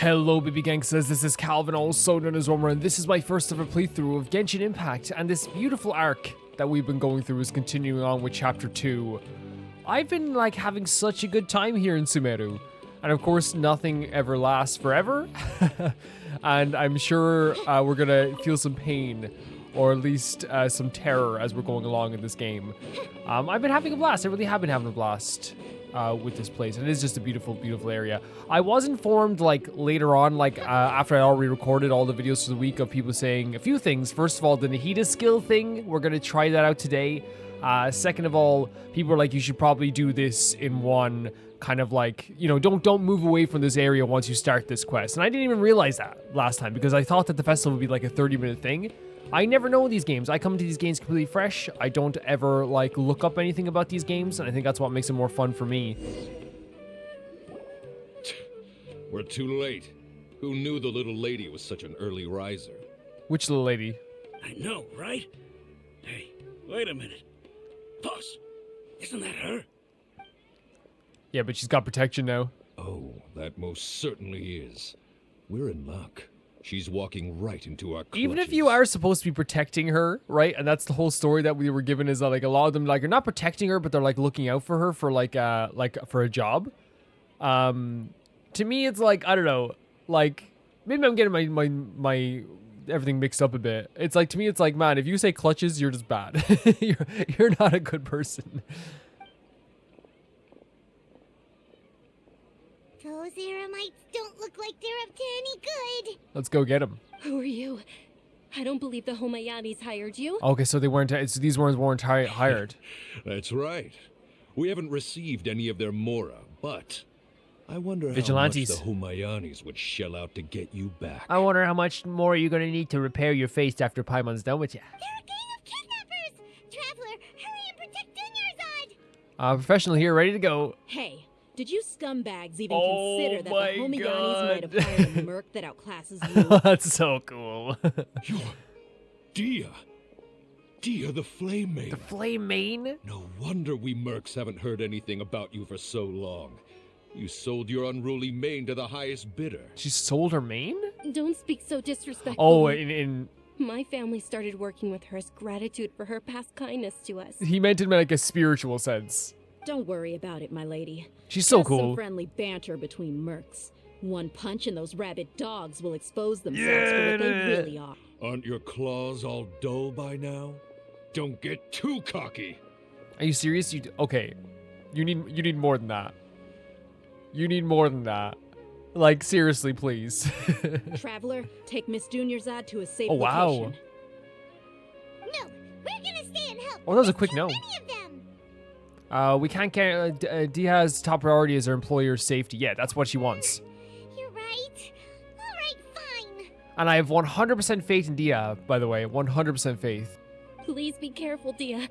Hello baby gangsters, this is Calvin, also known as Romer, and this is my first ever playthrough of Genshin Impact, and this beautiful arc that we've been going through is continuing on with chapter 2. I've been having such a good time here in Sumeru, and of course nothing ever lasts forever, and I'm sure we're gonna feel some pain, or at least some terror as we're going along in this game. I've been having a blast, I really have been having a blast. With this place, and it is just a beautiful, beautiful area. I was informed later on, after I already recorded all the videos for the week, of people saying a few things. First of all, the Nahida skill thing, we're gonna try that out today. Second of all, people are like, you should probably do this in one kind of don't move away from this area once you start this quest. And I didn't even realize that last time because I thought that the festival would be like a 30-minute thing. I never know these games. I come to these games completely fresh. I don't ever look up anything about these games, and I think that's what makes it more fun for me. We're too late. Who knew the little lady was such an early riser? Which little lady? I know, right? Hey, wait a minute. Boss, isn't that her? Yeah, but she's got protection now. Oh, that most certainly is. We're in luck. She's walking right into our clutches. Even if you are supposed to be protecting her, right? And that's the whole story that we were given, is that a lot of them are not protecting her, but they're looking out for her for for a job. To me, it's I don't know, maybe I'm getting my everything mixed up a bit. It's to me, it's man, if you say clutches, you're just bad. you're not a good person. Those Eremites don't look like they're up to any good. Let's go get them. Who are you? I don't believe the Homayanis hired you. Okay, so they weren't. These ones weren't hired. That's right. We haven't received any of their Mora, but I wonder Vigilantes. how much the Humayanis would shell out to get you back. I wonder how much more you're gonna need to repair your face after Paimon's done with you. They're a gang of kidnappers! Traveler, hurry and protect Dunyarzad! Professional here, ready to go. Hey, did you scumbags even Oh consider that the my Homayanis might have God. hired a merc that outclasses you? That's so cool. You're Dia. Dia the Flame Maiden. The Flame Main? No wonder we mercs haven't heard anything about you for so long. You sold your unruly mane to the highest bidder. She sold her mane? Don't speak so disrespectfully. Oh, in My family started working with her as gratitude for her past kindness to us. he meant it in a spiritual sense. Don't worry about it, my lady. She's so Just some cool. friendly banter between mercs. One punch and those rabid dogs will expose themselves for what they really are. Aren't your claws all dull by now? Don't get too cocky. Are you serious? Okay. You need more than that. You need more than that. Seriously, please. Traveler, take Miss Dunyarzad to a safe Oh, wow. location. No, we're gonna stay and help. Oh, that was a There's quick too no. many of them. We can't get Dia's top priority is her employer's safety. Yeah, that's what she wants. You're right. All right, fine. And I have 100% faith in Dia, by the way. 100% faith. Please be careful, Dia.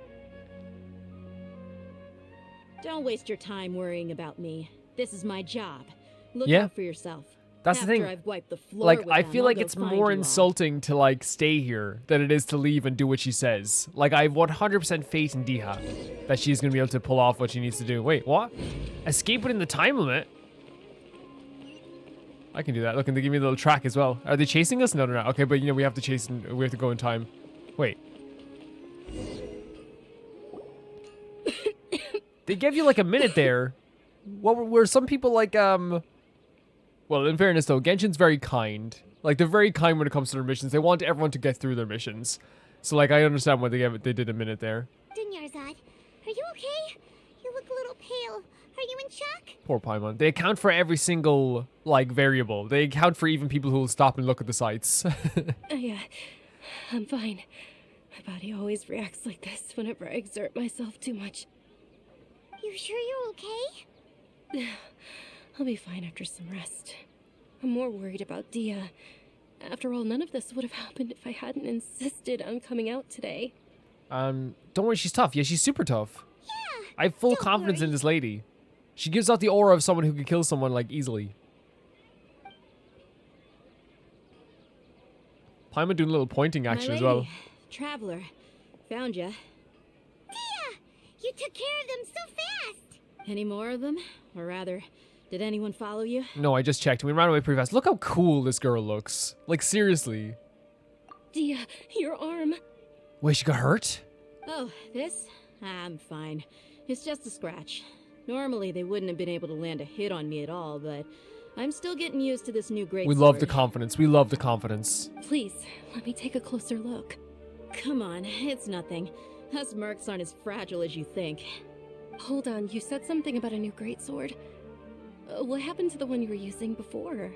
Don't waste your time worrying about me. This is my job. Look Yeah. out for yourself. That's the After thing. I've wiped the floor with I them, feel I'll go it's find more you all. insulting to stay here than it is to leave and do what she says. I have 100% faith in Dia that she's gonna be able to pull off what she needs to do. Wait, what? Escape within the time limit? I can do that. Look, and they give me a little track as well. Are they chasing us? No, no, no. Okay, but we have to chase and we have to go in time. Wait. They give you a minute there. What were some people well, in fairness though, Genshin's very kind. They're very kind when it comes to their missions. They want everyone to get through their missions. So I understand why they did a minute there. Dunyarzad, are you okay? You look a little pale. Are you in shock? Poor Paimon. They account for every single variable. They account for even people who will stop and look at the sites. Yeah, I'm fine. My body always reacts like this whenever I exert myself too much. You sure you're okay? I'll be fine after some rest. I'm more worried about Dia. After all, none of this would have happened if I hadn't insisted on coming out today. Don't worry, she's tough. Yeah, she's super tough. Yeah. I have full Don't confidence in worry. this lady. She gives out the aura of someone who could kill someone easily. Paimon doing a little pointing action My as well. lady, Traveler, found ya. Dia, you took care of them so fast. Any more of them? Or rather, Did anyone follow you? No, I just checked. We ran away pretty fast. Look how cool this girl looks. Like, seriously. Dia, your arm. Wait, she got hurt? Oh, this? I'm fine. It's just a scratch. Normally, they wouldn't have been able to land a hit on me at all, but I'm still getting used to this new great We love the confidence. We love the confidence. Please, let me take a closer look. Come on, it's nothing. Us mercs aren't as fragile as you think. Hold on, you said something about a new greatsword. What happened to the one you were using before?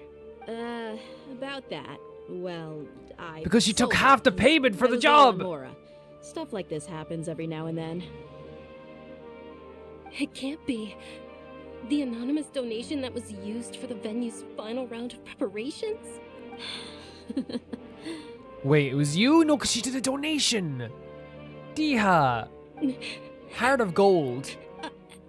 About that. Well, I... Because she took sold half it. the payment for I the was low on job! Mora. Stuff like this happens every now and then. It can't be. The anonymous donation that was used for the venue's final round of preparations? Wait, it was you? No, because she did a donation. Dia. Heart of gold.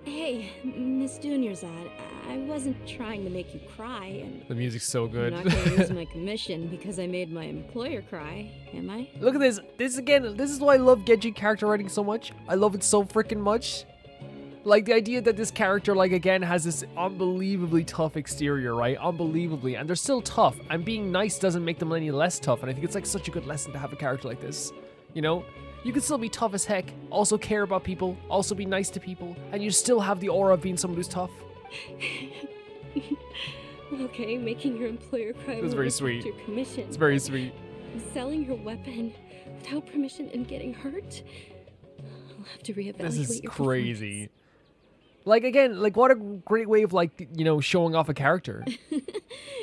Hey, Miss Dunyarzad, I wasn't trying to make you cry, and The music's so good. I'm not gonna lose my commission because I made my employer cry, am I? Look at this. This again, this is why I love Genji character writing so much. I love it so freaking much. Like the idea that this character, like again, has this unbelievably tough exterior, right? Unbelievably. And they're still tough. And being nice doesn't make them any less tough. And I think it's like such a good lesson to have a character like this. You know? You can still be tough as heck, also care about people, also be nice to people, and you still have the aura of being someone who's tough. Okay, making your employer cry It was will very affect sweet. your commission. It's very sweet. Selling your weapon without permission and getting hurt? I'll have to reevaluate This is your crazy. Like again, like what a great way of like, you know, showing off a character.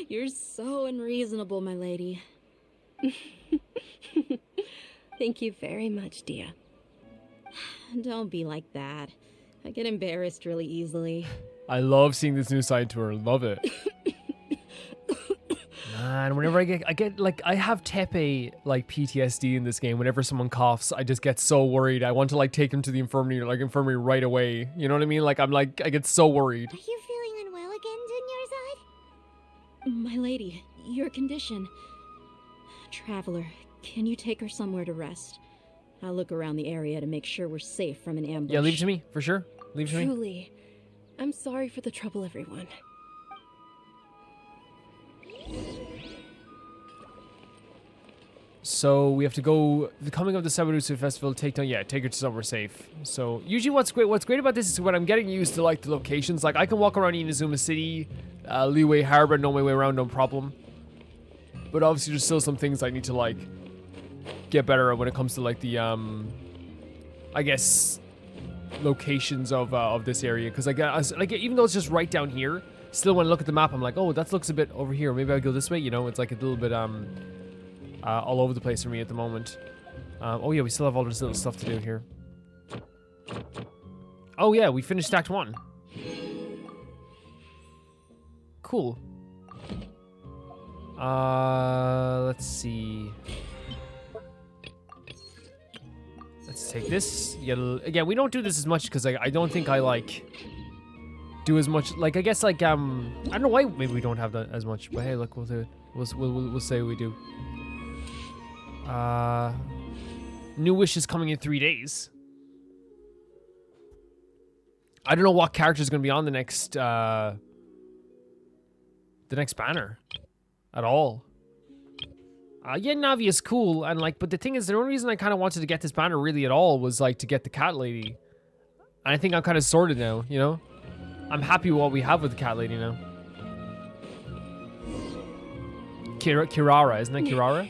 You're so unreasonable, my lady. performance. Thank you very much, Dia. Don't be like that. I get embarrassed really easily. I love seeing this new side to her. Love it. Man, whenever I get like I have Tepe like PTSD in this game. Whenever someone coughs, I just get so worried. I want to like take him to the infirmary right away. You know what I mean? Like I get so worried. Are you feeling unwell again, Dunyarzad? My lady, your condition. Traveler, can you take her somewhere to rest? I'll look around the area to make sure we're safe from an ambush. Yeah, leave it to me for sure. Leave it to me. Truly, I'm sorry for the trouble, everyone. So we have to go. The coming of the Sabarusu Festival. Take her to somewhere safe. So usually, what's great about this is when I'm getting used to like the locations. Like I can walk around Inazuma City, Liyue Harbor, know my way around, no problem. But obviously, there's still some things I need to like get better at when it comes to like the I guess locations of this area. Because like even though it's just right down here, still when I look at the map, I'm like, oh, that looks a bit over here. Maybe I'll go this way. You know, it's like a little bit all over the place for me at the moment. Oh yeah, we still have all this little stuff to do here. Oh yeah, we finished Act 1. Cool. Let's see. Let's take this. Yeah, again, we don't do this as much because I don't think I like do as much. Like I guess like I don't know why maybe we don't have that as much. But hey, look, we'll do it. We'll say we do. New Wish is coming in 3 days. I don't know what character is going to be on the next banner at all. Yeah, Navi is cool, and like, but the thing is, the only reason I kind of wanted to get this banner really at all was like to get the cat lady. And I think I'm kind of sorted now, you know? I'm happy with what we have with the cat lady now. Kirara, isn't that Kirara?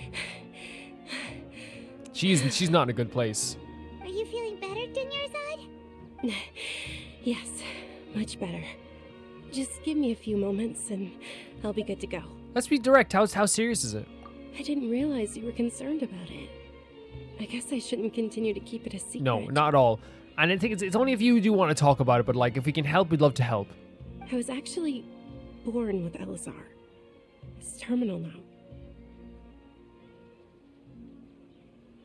She's not in a good place. Are you feeling better, Dunyarzad? Yes, much better. Just give me a few moments and I'll be good to go. Let's be direct. How serious is it? I didn't realize you were concerned about it. I guess I shouldn't continue to keep it a secret. No, not at all. And I think it's only if you do want to talk about it, but like if we can help, we'd love to help. I was actually born with Elazar. It's terminal now.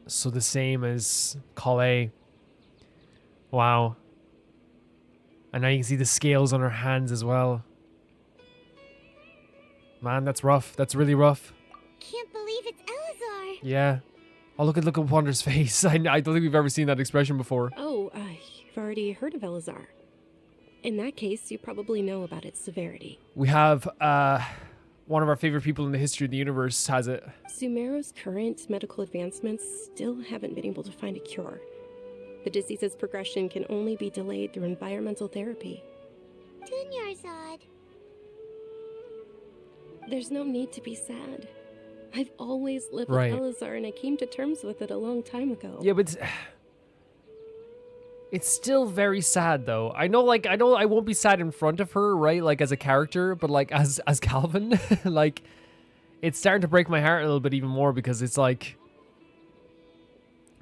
So the same as Kale. Wow. And now you can see the scales on her hands as well. Man, that's rough. That's really rough. Can't believe it's Elazar. Yeah. Oh, look at Wander's face. I don't think we've ever seen that expression before. Oh, you've already heard of Elazar. In that case, you probably know about its severity. We have one of our favorite people in the history of the universe has it. Sumeru's current medical advancements still haven't been able to find a cure. The disease's progression can only be delayed through environmental therapy. Dunyarzad. There's no need to be sad. I've always lived Right. with Elazar, and I came to terms with it a long time ago. Yeah, but it's still very sad though. I know I won't be sad in front of her, right? Like as a character, but like as Calvin, like it's starting to break my heart a little bit even more because it's like,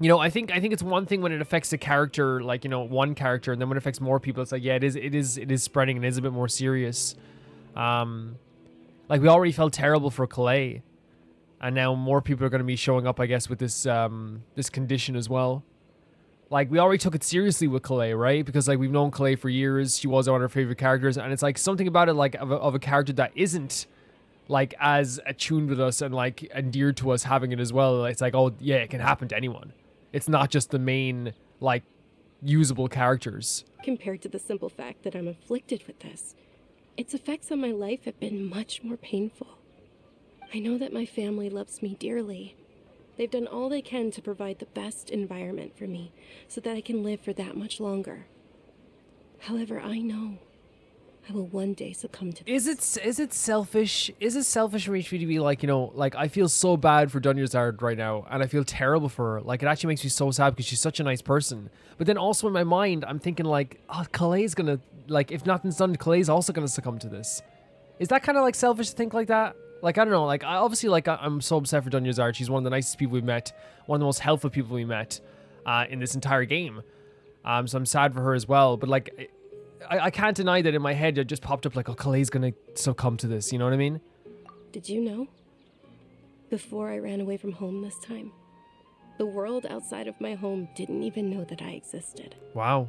you know, I think it's one thing when it affects a character, like, you know, one character, and then when it affects more people, it's like, yeah, it is spreading and it is a bit more serious. Like we already felt terrible for Calais, and now more people are going to be showing up, I guess, with this this condition as well. Like we already took it seriously with Calais, right? Because like we've known Calais for years. She was one of our favorite characters, and it's like something about it, like of a character that isn't like as attuned with us and like endeared to us having it as well. It's like, oh yeah, it can happen to anyone. It's not just the main like usable characters. Compared to the simple fact that I'm afflicted with this, its effects on my life have been much more painful. I know that my family loves me dearly. They've done all they can to provide the best environment for me so that I can live for that much longer. However, I know I will one day succumb to this. Is it selfish? Is it selfish for me to be like, you know, like I feel so bad for Dunyarzad right now, and I feel terrible for her. Like it actually makes me so sad because she's such a nice person. But then also in my mind, I'm thinking like, oh, Calais gonna, like, if nothing's done, Calais also gonna succumb to this. Is that kind of like selfish to think like that? Like, I don't know, like, I'm so upset for Dunyarzad. She's one of the nicest people we've met, one of the most helpful people we met in this entire game. So I'm sad for her as well. But, like, I can't deny that in my head it just popped up like, oh, Calais gonna succumb to this, you know what I mean? Did you know? Before I ran away from home this time, the world outside of my home didn't even know that I existed. Wow.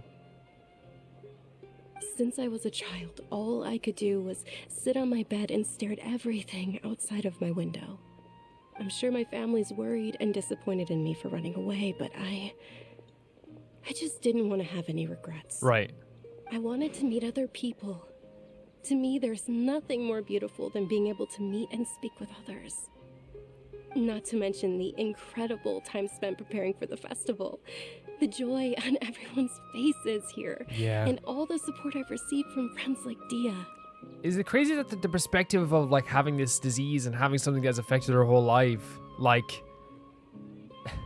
Since I was a child, all I could do was sit on my bed and stare at everything outside of my window. I'm sure my family's worried and disappointed in me for running away, but I just didn't want to have any regrets. Right. I wanted to meet other people. To me, there's nothing more beautiful than being able to meet and speak with others. Not to mention the incredible time spent preparing for the festival. The joy on everyone's faces here. Yeah. And all the support I've received from friends like Dia. Is it crazy that the perspective of like having this disease and having something that's affected her whole life, like,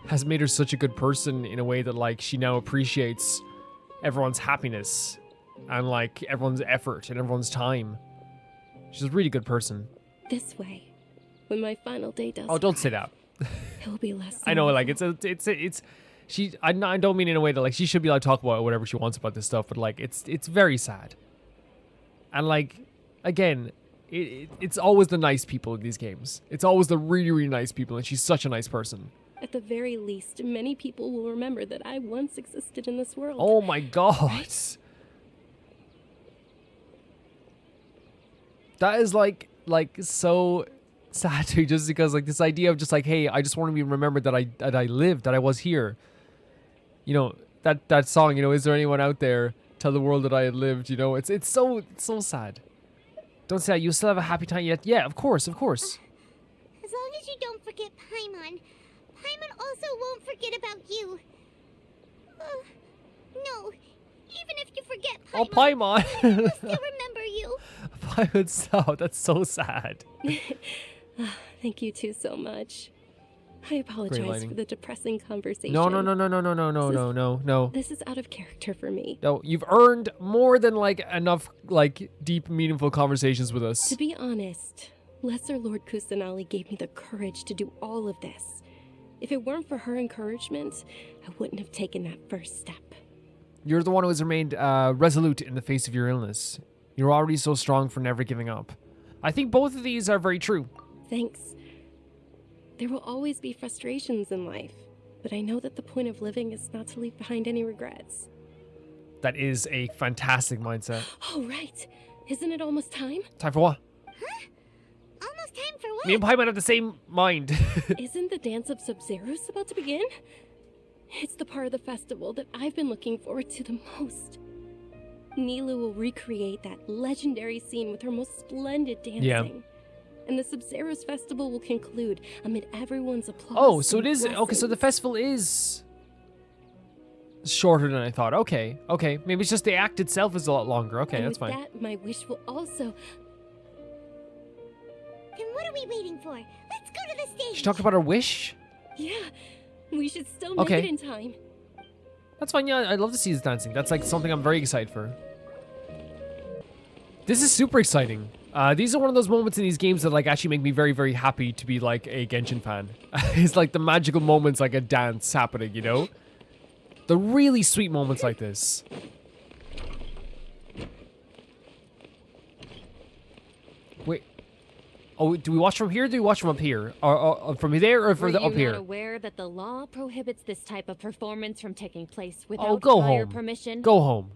has made her such a good person in a way that like she now appreciates everyone's happiness and like everyone's effort and everyone's time. She's a really good person. This way, when my final day does Oh, don't say that. it will be less. I know, like sorrowful. it's she. I don't mean in a way that like she should be allowed to talk about whatever she wants about this stuff, but like it's very sad. And like again, it's always the nice people in these games. It's always the really really nice people, and she's such a nice person. At the very least, many people will remember that I once existed in this world. Oh my god. Right? That is like so sad too, just because like this idea of just like, hey, I just want to be remembered that I lived, that I was here. You know, that song, you know, is there anyone out there? Tell the world that I had lived, you know. It's so sad. Don't say that. You still have a happy time yet? Yeah, of course. As long as you don't forget Paimon, Paimon also won't forget about you. No, even if you forget Paimon, Oh, Paimon. we'll still remember you. Paimon, stop. That's so sad. Thank you two so much. I apologize lighting. for the depressing conversation. No. This is out of character for me. No, you've earned more than like enough like deep, meaningful conversations with us. To be honest, Lesser Lord Kusanali gave me the courage to do all of this. If it weren't for her encouragement, I wouldn't have taken that first step. You're the one who has remained resolute in the face of your illness. You're already so strong for never giving up. I think both of these are very true. Thanks. There will always be frustrations in life, but I know that the point of living is not to leave behind any regrets. That is a fantastic mindset. Oh, right. Isn't it almost time? Time for what? Almost time for what? Me and Paimon have the same mind. Isn't the Dance of Sub-Zerus about to begin? It's the part of the festival that I've been looking forward to the most. Nilu will recreate that legendary scene with her most splendid dancing. Yeah. And the Sub-Zero's festival will conclude amid everyone's applause. Oh, so it and is... Okay, so the blessings. festival is shorter than I thought. Okay, okay. Maybe it's just the act itself is a lot longer. Okay, And that's with fine. that, my wish will also... Then what are we waiting for? Let's go to the stage. She talked about her wish? Yeah, we should still make Okay. it in time. That's fine. Yeah, I'd love to see this dancing. That's like something I'm very excited for. This is super exciting. These are one of those moments in these games that like actually make me very, very happy to be like a Genshin fan. It's like the magical moments, like a dance happening, you know? The really sweet moments like this. Wait. Oh, do we watch from here or do we watch from up here? Or from there or Were further you up here? not aware that the law prohibits this type of performance from taking place Oh, without go prior home. permission? Go home.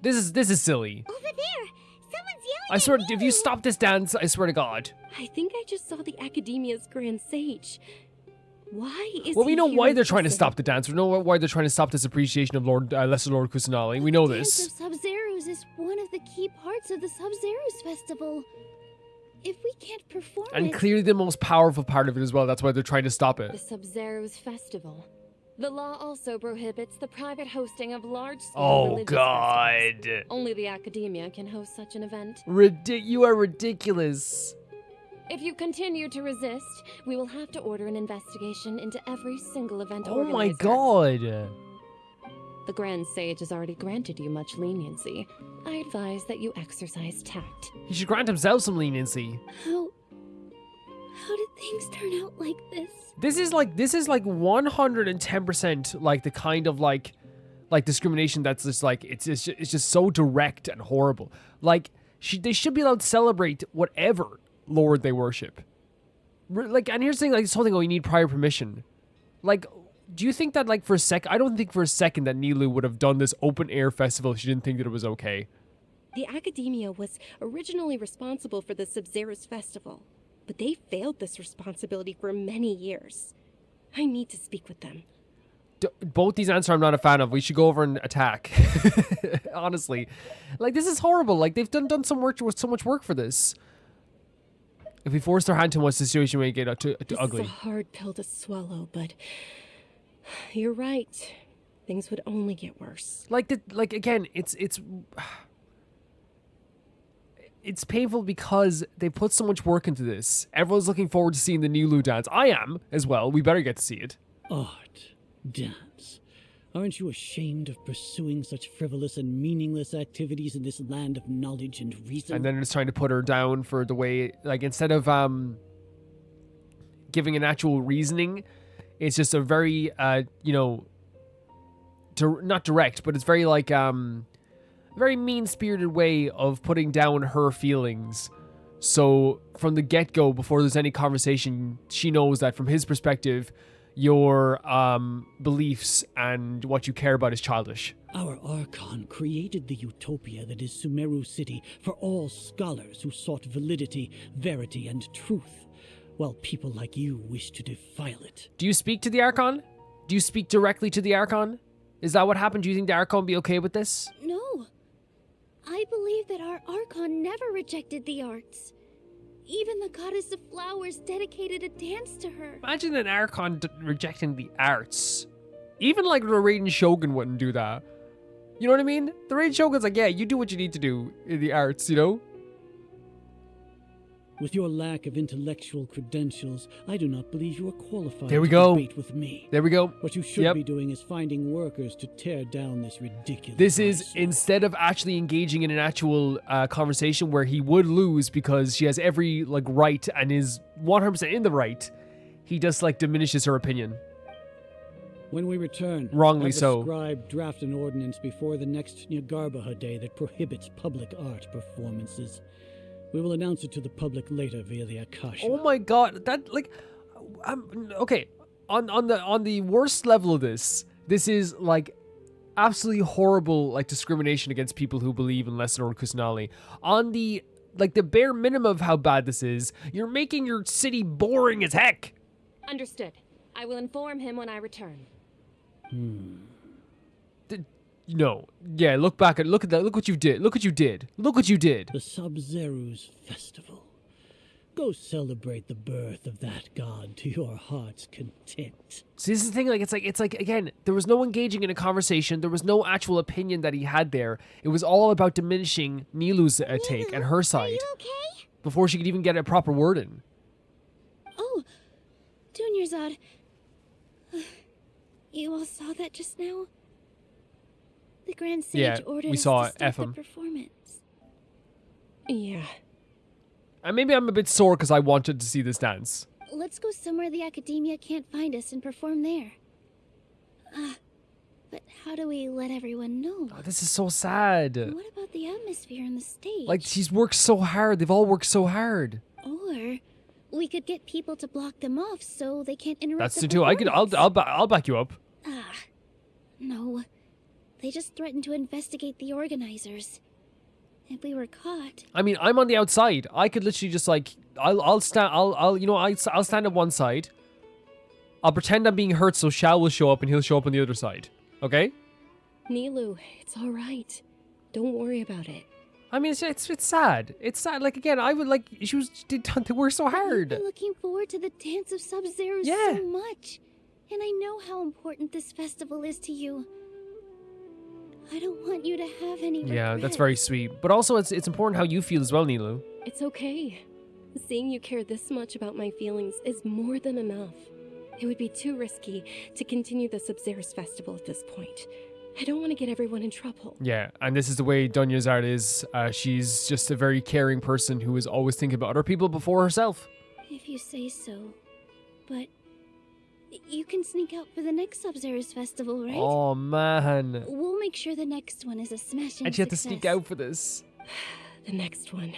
This is silly. Over there. Someone's yelling I swear, at if you Nilu. stop this dance, I swear to God. I think I just saw the Academia's Grand Sage. Why is Well, we he know here why in they're trying to person? stop the dance. We know why they're trying to stop this appreciation of Lesser Lord Kusanali. We know The Dance this. of Sub-Zeros is one of the key parts of the Sub-Zeros festival. If we can't perform And it, clearly the most powerful part of it as well. That's why they're trying to stop The it. Sub-Zero's festival. The law also prohibits the private hosting of large-scale Oh, religious festivals. God. Only the Academia can host such an event. You are ridiculous. If you continue to resist, we will have to order an investigation into every single event Oh my organizer. God. The Grand Sage has already granted you much leniency. I advise that you exercise tact. He should grant himself some leniency. how did things turn out like this? This is like 110% like the kind of like discrimination that's just like it's just so direct and horrible. Like they should be allowed to celebrate whatever lord they worship. Like, and here's the thing, like this whole thing, oh, you need prior permission. Like, do you think that like for a sec? I don't think for a second that Nilu would have done this open air festival if she didn't think that it was okay. The Academia was originally responsible for the Sub-Zero's festival, but they failed this responsibility for many years. I need to speak with them. Both these answers I'm not a fan of. We should go over and attack. Honestly, like this is horrible. Like they've done so much work for this. If we force their hand too much, the situation may get too This ugly. is a hard pill to swallow, but you're right. Things would only get worse. Like again, it's painful because they put so much work into this. Everyone's looking forward to seeing the new Lu dance. I am as well. We better get to see it. Art, dance. Aren't you ashamed of pursuing such frivolous and meaningless activities in this land of knowledge and reason? And then it's trying to put her down for the way, like instead of giving an actual reasoning, it's just a very not direct, but it's very like very mean-spirited way of putting down her feelings. So from the get-go, before there's any conversation, she knows that from his perspective, your beliefs and what you care about is childish. Our Archon created the utopia that is Sumeru City for all scholars who sought validity, verity, and truth, while people like you wish to defile it. Do you speak to the Archon? Do you speak directly to the Archon? Is that what happened? Do you think the Archon will be okay with this? No. I believe that our Archon never rejected the arts. Even the goddess of flowers dedicated a dance to her. Imagine an Archon rejecting the arts. Even like the Raiden Shogun wouldn't do that. You know what I mean? The Raiden Shogun's like, yeah, you do what you need to do in the arts, you know? With your lack of intellectual credentials, I do not believe you are qualified There we to go. debate with me. There we go. What you should Yep. be doing is finding workers to tear down this ridiculous This is, eyesore. instead of actually engaging in an actual conversation where he would lose because she has every like right and is 100% in the right, he just like diminishes her opinion. When we return, Wrongly have the so. scribe draft an ordinance before the next Nyargarbaha Day that prohibits public art performances. We will announce it to the public later via the Akasha. Oh my god, that like, okay, on the worst level of this is like absolutely horrible like discrimination against people who believe in Lesser Lord Kusanali. On the like the bare minimum of how bad this is, you're making your city boring as heck. Understood. I will inform him when I return. No. Yeah, look back at look at that. Look what you did. Look what you did. Look what you did. The Sub-Zeru's festival. Go celebrate the birth of that god to your heart's content. See, this is the thing. Like, it's like again, there was no engaging in a conversation. There was no actual opinion that he had there. It was all about diminishing Nilu's take and her side Are you okay? before she could even get a proper word in. Oh, Dunyarzad. You all saw that just now? The Grand Sage Yeah, ordered we us saw to stop the FM. performance. Yeah. And maybe I'm a bit sore because I wanted to see this dance. Let's go somewhere the Academia can't find us and perform there. But how do we let everyone know? Oh, this is so sad. What about the atmosphere on the stage? Like, she's worked so hard. They've all worked so hard. Or we could get people to block them off so they can't interrupt That's the the too. performance. I'll back you up. No. They just threatened to investigate the organizers. If we were caught, I mean, I'm on the outside. I could literally just like, I'll stand at one side. I'll pretend I'm being hurt so Shao will show up and he'll show up on the other side. Okay? Nilu, it's all right. Don't worry about it. I mean, it's sad. It's sad. Like, again, I would like, they work so I've hard. been looking forward to the Dance of Sub-Zero Yeah. so much. And I know how important this festival is to you. I don't want you to have any regrets. Yeah, that's very sweet. But also, it's important how you feel as well, Nilu. It's okay. Seeing you care this much about my feelings is more than enough. It would be too risky to continue the Sub-Zero's festival at this point. I don't want to get everyone in trouble. Yeah, and this is the way Dunyarzad is. She's just a very caring person who is always thinking about other people before herself. If you say so. But you can sneak out for the next Sub-Zero's festival, right? Oh, man. We'll make sure the next one is a smashing And she had to success. sneak out for this. The next one.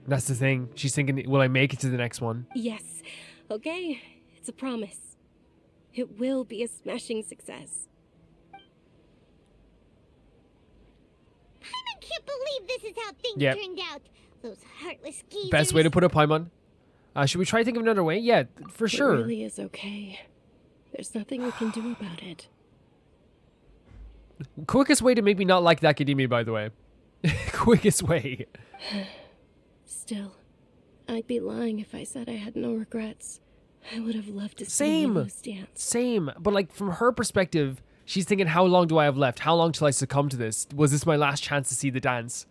That's the thing. She's thinking, will I make it to the next one? Yes. Okay. It's a promise. It will be a smashing success. I can't believe this is how things Yep. turned out. Those heartless geezers. Best way to put it, Paimon. Should we try to think of another way? Yeah, for sure. It really is okay. There's nothing we can do about it. Quickest way to make me not like the Academia, by the way. Quickest way. Still, I'd be lying if I said I had no regrets. I would have loved to see Same. Nilu's dance. Same. But like from her perspective, she's thinking, how long do I have left? How long till I succumb to this? Was this my last chance to see the dance?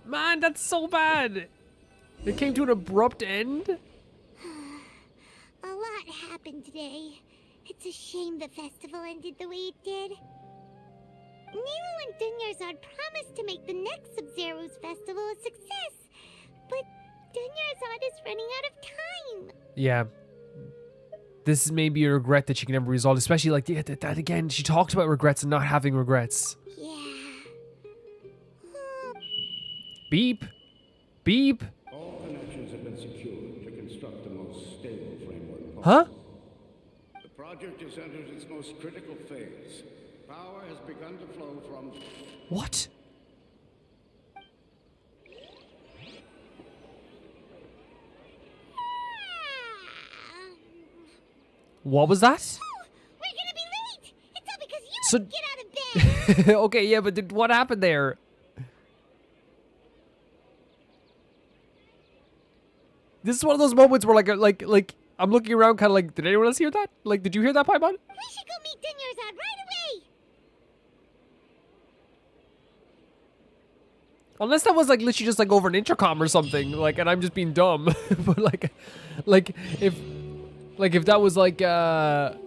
Man, that's so bad. It came to an abrupt end. A lot happened today. It's a shame the festival ended the way it did. Nilu and Dunyarzad promised to make the next Sub-Zero's festival a success, but Dunyarzad is running out of time. Yeah. This is maybe a regret that she can never resolve, especially like that again. She talks about regrets and not having regrets. Yeah. Beep. Beep. All connections have been secured to construct the most stable framework possible. Huh? The project has entered its most critical phase. Power has begun to flow from... What? What was that? We're gonna be late! It's all because you So- won't get out of bed! Okay, yeah, but what happened there? This is one of those moments where like I'm looking around kind of like, did anyone else hear that? Like, did you hear that, Paimon? We should go meet Dunyarzad right away! Unless that was like literally just like over an intercom or something, like, and I'm just being dumb. But like if that was like how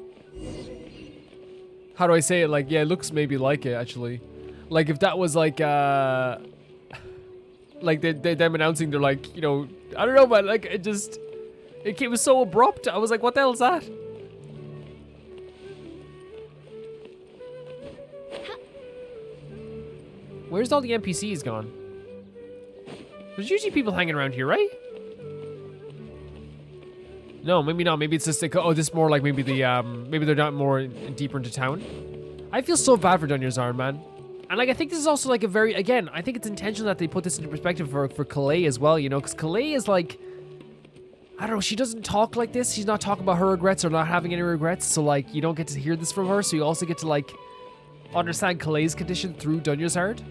do I say it? Like, yeah, it looks maybe like it actually. Like if that was like them announcing they're like, you know, I don't know, but like it was so abrupt. I was like, what the hell is that? Where's all the NPCs gone? There's usually people hanging around here, right? No, maybe not. Maybe it's just like, oh, this is more like maybe the maybe they're not more deeper into town. I feel so bad for Dunyarzad, man. And like I think this is also like a very, again, I think it's intentional that they put this into perspective for Kalei as well, you know, because Kalei is like, I don't know, she doesn't talk like this. She's not talking about her regrets or not having any regrets. So, like, you don't get to hear this from her. So you also get to, like, understand Kalei's condition through Dunyarzad.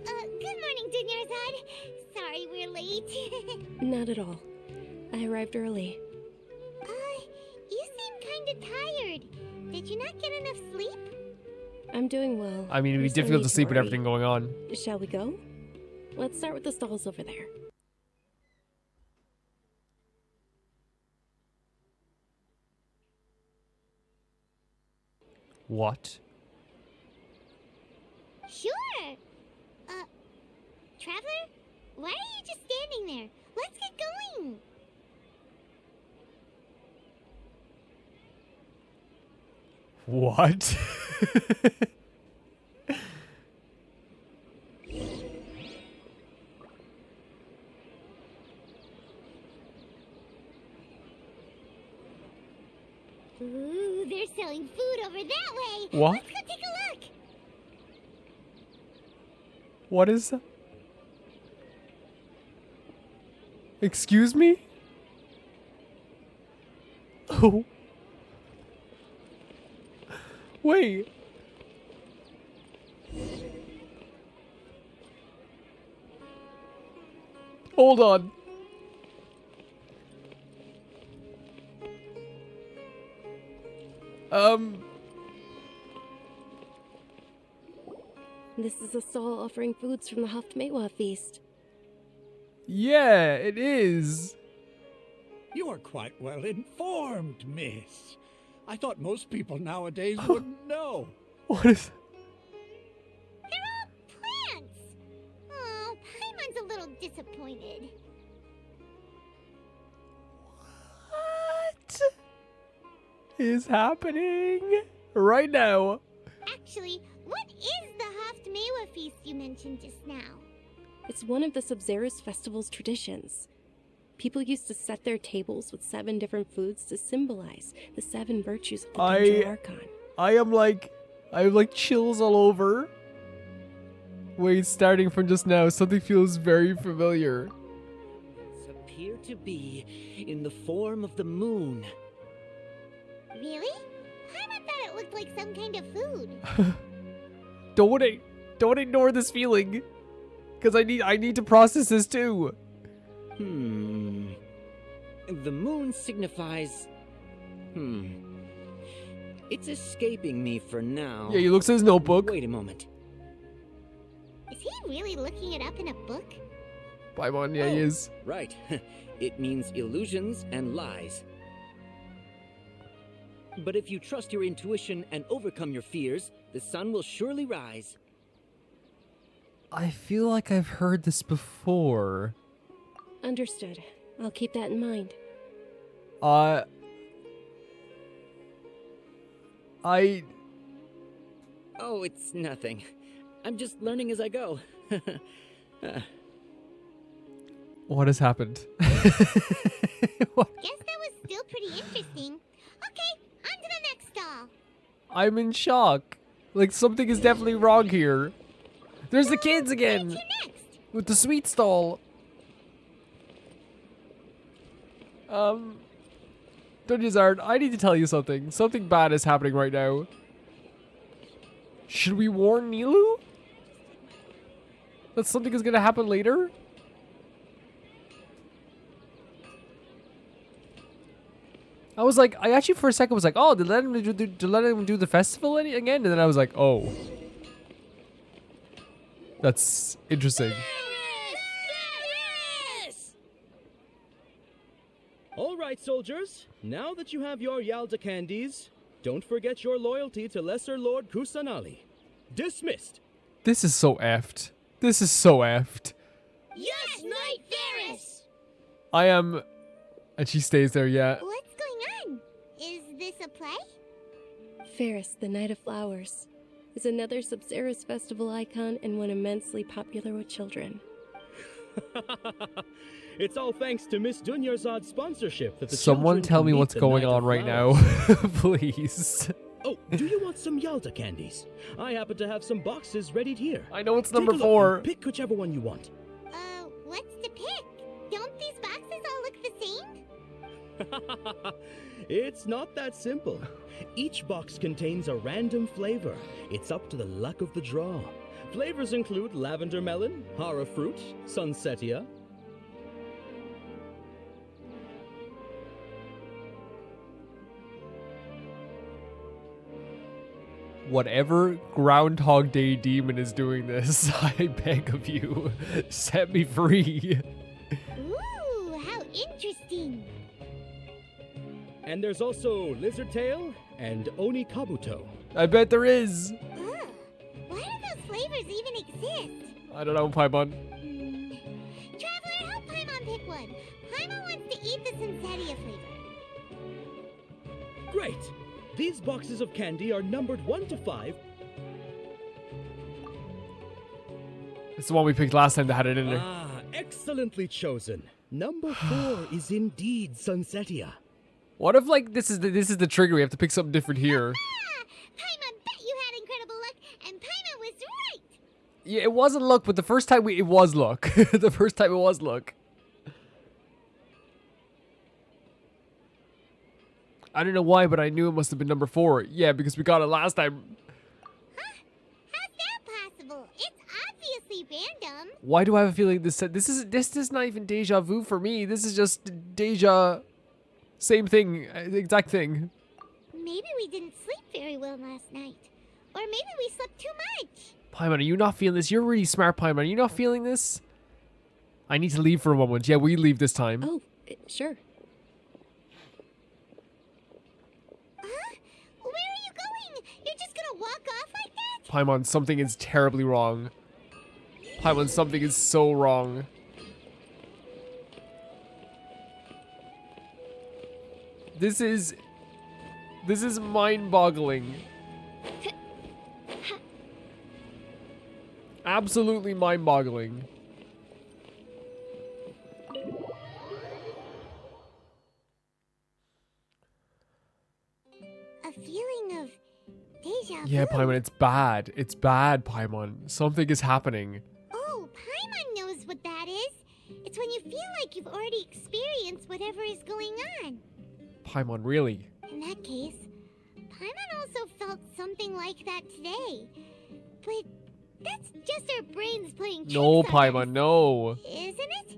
Good morning, Dunyarzad. Sorry we're late. Not at all. I arrived early. You seem kinda tired. Did you not get enough sleep? I'm doing well. I mean, it'd be There's no difficult need to sleep with worry. everything going on. Shall we go? Let's start with the stalls over there. What? Sure. Traveler? Why are you just standing there? Let's get going. What? Ooh, they're selling food over that way. What? Let's go take a look. What is that? Excuse me? Oh. Wait. Hold on. This is a stall offering foods from the Haftmewa feast. Yeah, it is. You are quite well informed, miss. I thought most people nowadays wouldn't know. What is... They're all plants. Oh, Paimon's a little disappointed. What is happening right now? Actually, what is the Haftmewa feast you mentioned just now? It's one of the Sabzerus festival's traditions. People used to set their tables with 7 different foods to symbolize the 7 virtues of the Danger Archon. I have like chills all over. Wait, starting from just now, something feels very familiar. Appear to be in the form of the moon. Really? Paimon thought it looked like some kind of food. Don't ignore this feeling, because I need to process this too. The moon signifies... It's escaping me for now. Yeah, he looks at his notebook. Wait a moment. Is he really looking it up in a book? Paimon, yeah, he is. Right. It means illusions and lies. But if you trust your intuition and overcome your fears, the sun will surely rise. I feel like I've heard this before. Understood. I'll keep that in mind. Oh, it's nothing. I'm just learning as I go. What has happened? Guess that was still pretty interesting. Okay, on to the next stall. I'm in shock. Like, something is definitely wrong here. There's the kids again! Next. With the sweet stall. Dunyarzad, I need to tell you something. Something bad is happening right now. Should we warn Nilou? That something is gonna happen later? I actually for a second was like, oh, did let him do the festival again? And then I was like, oh. That's interesting. All right, soldiers. Now that you have your Yalda candies, don't forget your loyalty to Lesser Lord Kusanali. Dismissed. This is so effed. This is so effed. Yes, Knight Ferris! I am... And she stays there, yeah. What's going on? Is this a play? Ferris, the Knight of Flowers, is another Sabzerus festival icon and one immensely popular with children. It's all thanks to Miss Dunyarzad's sponsorship that the Someone children tell can me meet what's the going Knight on of right now. Flowers. Please. Oh, do you want some Yalda candies? I happen to have some boxes readied here. I know it's Take a number look 4. and pick whichever one you want. Well, what's to pick? Don't these boxes all look the same? It's not that simple. Each box contains a random flavor. It's up to the luck of the draw. Flavors include lavender melon, hara fruit, sunsetia. Whatever Groundhog Day demon is doing this, I beg of you, set me free. Ooh, how interesting. And there's also lizard tail and oni kabuto. I bet there is. Ugh, why do those flavors even exist? I don't know, Paimon. Traveler, help Paimon pick one. Paimon wants to eat the Sunsetia flavor. Great! These boxes of candy are numbered 1 to 5. It's the one we picked last time that had it in there. Ah, excellently chosen. Number 4 is indeed Sunsetia. What if like this is the trigger? We have to pick something different here. Paimon bet you had incredible luck, and Paimon was right. Yeah, it wasn't luck, but the first time it was luck. The first time it was luck. I don't know why, but I knew it must have been number 4. Yeah, because we got it last time. Huh? How's that possible? It's obviously random. Why do I have a feeling this is not even deja vu for me? This is just deja, same thing, exact thing. Maybe we didn't sleep very well last night, or maybe we slept too much. Paimon, are you not feeling this? You're really smart, Paimon. Are you not feeling this? I need to leave for a moment. Yeah, we leave this time. Oh, sure. Where are you going? You're just gonna walk off like that? Paimon, something is terribly wrong. Paimon, something is so wrong. This is mind-boggling. Absolutely mind-boggling. A feeling of deja vu. Yeah, Paimon, it's bad. It's bad, Paimon. Something is happening. Oh, Paimon knows what that is. It's when you feel like you've already experienced whatever is going on. Paimon, really? In that case, Paimon also felt something like that today. But that's just our brains playing tricks No, on Paimon, us, no. isn't it?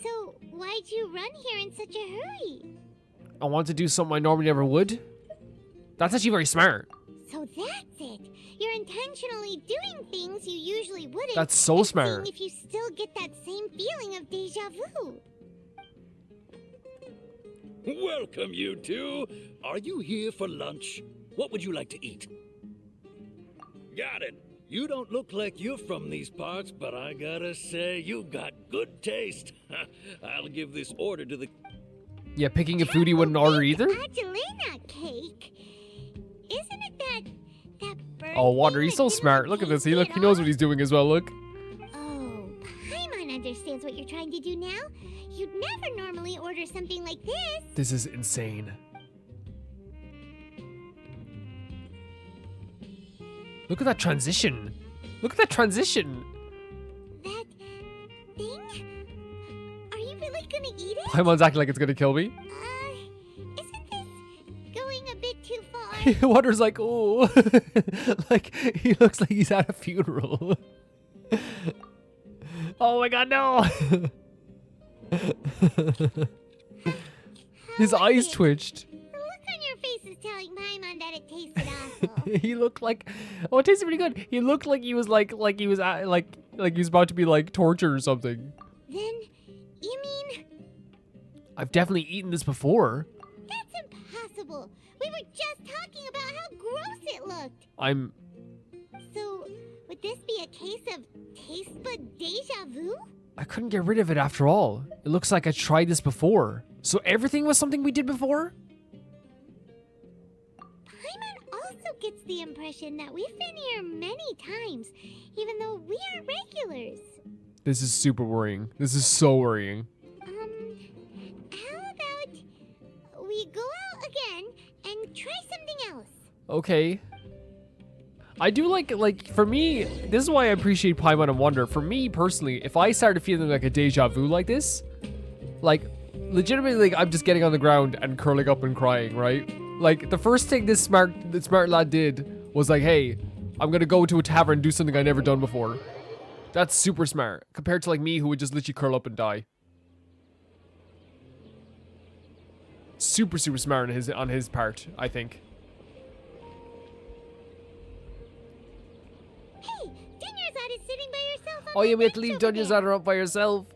So, why'd you run here in such a hurry? I want to do something I normally never would. That's actually very smart. So that's it. You're intentionally doing things you usually wouldn't. That's so and smart. seeing if you still get that same feeling of deja vu. Welcome, you two. Are you here for lunch? What would you like to eat? Got it. You don't look like you're from these parts, but I gotta say, you got good taste. I'll give this order to the... Yeah, picking a food you wouldn't order either? Angelina cake. Isn't it that bird Oh, Water, thing he's that so didn't smart. Look at this. He taste knows at what he's doing as well, look. all? Oh, Paimon understands what you're trying to do now. You'd never normally order something like this. This is insane. Look at that transition. Look at that transition. That thing? Are you really gonna eat it? Paimon's acting like it's gonna kill me. Isn't this going a bit too far? Water's like, oh. Like, he looks like he's at a funeral. Oh my god, no. His eyes twitched. The look on your face is telling Paimon that it tasted awful. He looked like, oh, it tasted pretty good. He looked like he was like he was about to be like tortured or something. Then, you mean I've definitely eaten this before. that's impossible? We were just talking about how gross it looked. I'm. So, would this be a case of taste bud deja vu? I couldn't get rid of it after all. It looks like I tried this before. So everything was something we did before? Paimon also gets the impression that we've been here many times, even though we aren't regulars. This is super worrying. This is so worrying. How about we go out again and try something else? Okay. I do like, for me, this is why I appreciate Paimon and Wonder. For me, personally, if I started feeling like a deja vu like this, like, legitimately, like, I'm just getting on the ground and curling up and crying, right? Like, the first thing this smart lad did was like, hey, I'm gonna go to a tavern and do something I never done before. That's super smart, compared to, like, me, who would just literally curl up and die. Super smart on his part, I think. Hey, Dunyarzad is sitting by yourself on Oh, you the have to bench leave over there. Dunyarzad up by yourself.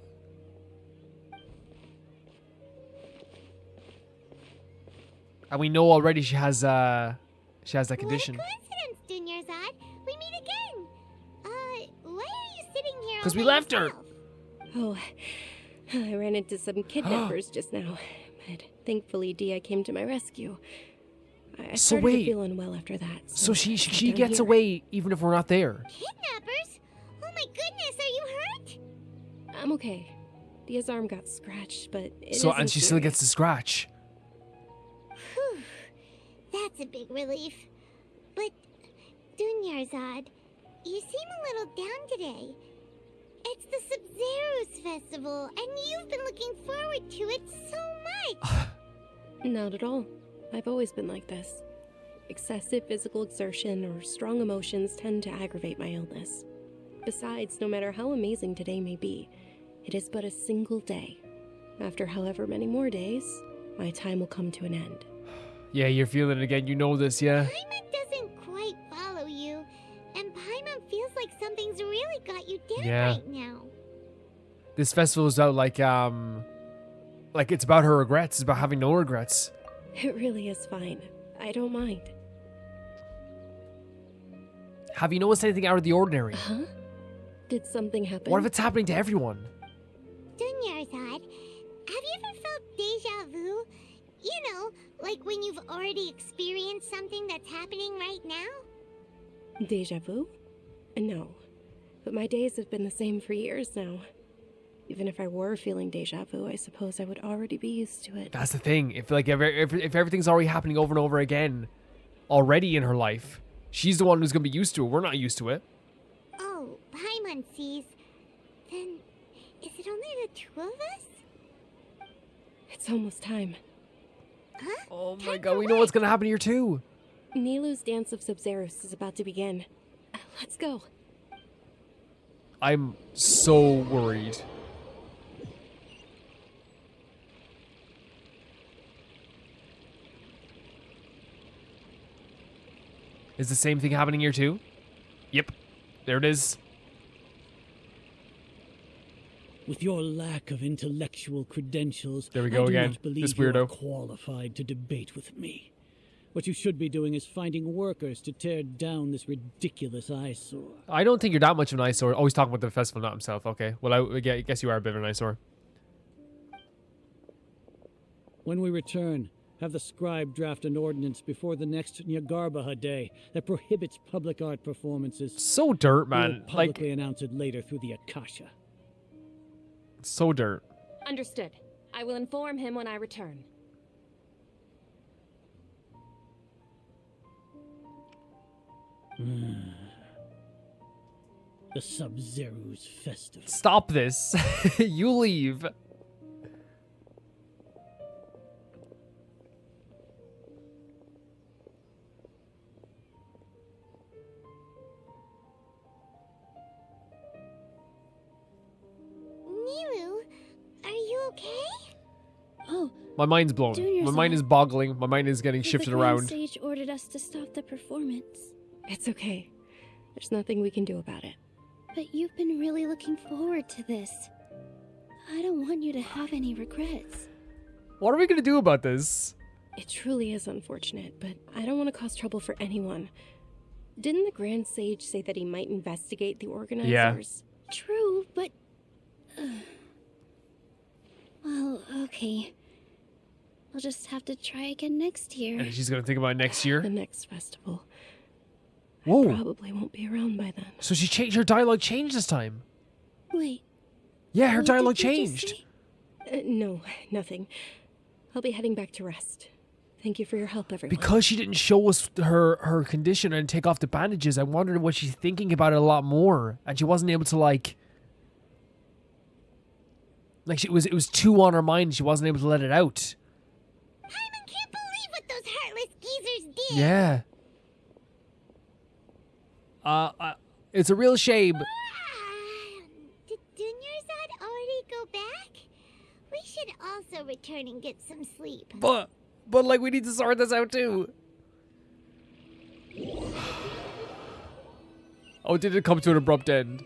And we know already she has that condition. What a coincidence, Dunyarzad. We meet again. Why are you sitting here? Because we left her. Oh, I ran into some kidnappers just now, but thankfully Dia came to my rescue. I So started wait. to feel unwell after that. So she down gets here. away even if we're not there. Kidnappers? Oh my goodness, are you hurt? I'm okay. Dia's arm got scratched, but it So isn't and she still serious. gets the scratch. Whew. That's a big relief. But, Dunyarzad, you seem a little down today. It's the Sub-Zero's festival, and you've been looking forward to it so much. Not at all. I've always been like this. Excessive physical exertion or strong emotions tend to aggravate my illness. Besides, no matter how amazing today may be, it is but a single day. After however many more days, my time will come to an end. Yeah, you're feeling it again. You know this, yeah? Paimon doesn't quite follow you, and Paimon feels like something's really got you down Yeah. right now. This festival is out like it's about her regrets. It's about having no regrets. It really is fine. I don't mind. Have you noticed anything out of the ordinary? Huh? Did something happen? What if it's happening to everyone? Dunyarzad, have you ever felt deja vu? You know, like when you've already experienced something that's happening right now? Deja vu? No. But my days have been the same for years now. Even if I were feeling deja vu, I suppose I would already be used to it. That's the thing. If everything's already happening over and over again, already in her life, she's the one who's gonna be used to it. We're not used to it. Oh, Paimon sees. Then, is it only the two of us? It's almost time. Huh? Oh my god, we know what's gonna happen here too. Nilou's Dance of Sub-Zeros is about to begin. Let's go. I'm so worried. Is the same thing happening here too? Yep. There it is. With your lack of intellectual credentials, There we go I do again. not believe This you are weirdo. qualified to debate with me. What you should be doing is finding workers to tear down this ridiculous eyesore. I don't think you're that much of an eyesore. Oh, he's talking about the festival, not himself. Okay. Well, I guess you are a bit of an eyesore. When we return, have the scribe draft an ordinance before the next Nyagarbha day that prohibits public art performances. So dirt, We man. will publicly announce it later through the Akasha. So dirt. Understood. I will inform him when I return. The Sub-Zero's festival. Stop this. You leave. Nilou, are you okay? Oh, My mind's blown. Junior's My mind on. is boggling. My mind is getting shifted the Grand around. Sage ordered us to stop the performance. It's okay. There's nothing we can do about it. But you've been really looking forward to this. I don't want you to have any regrets. What are we gonna do about this? It truly is unfortunate, but I don't want to cause trouble for anyone. Didn't the Grand Sage say that he might investigate the organizers? True, but... Well, okay. We'll just have to try again next year. And she's gonna think about it next year. The next festival. Whoa. Probably won't be around by then. So she changed her dialogue. Changed this time. Wait. Yeah, her what did dialogue you just changed. say? No, nothing. I'll be heading back to rest. Thank you for your help, everyone. Because she didn't show us her condition and take off the bandages, I wondered what she's thinking about it a lot more, and she wasn't able to like it was too on her mind. She wasn't able to let it out. Paimon can't believe what those heartless geezers did. Yeah. It's a real shame. Did Dunyarzad already go back? We should also return and get some sleep. But like we need to sort this out too. Oh, did it come to an abrupt end?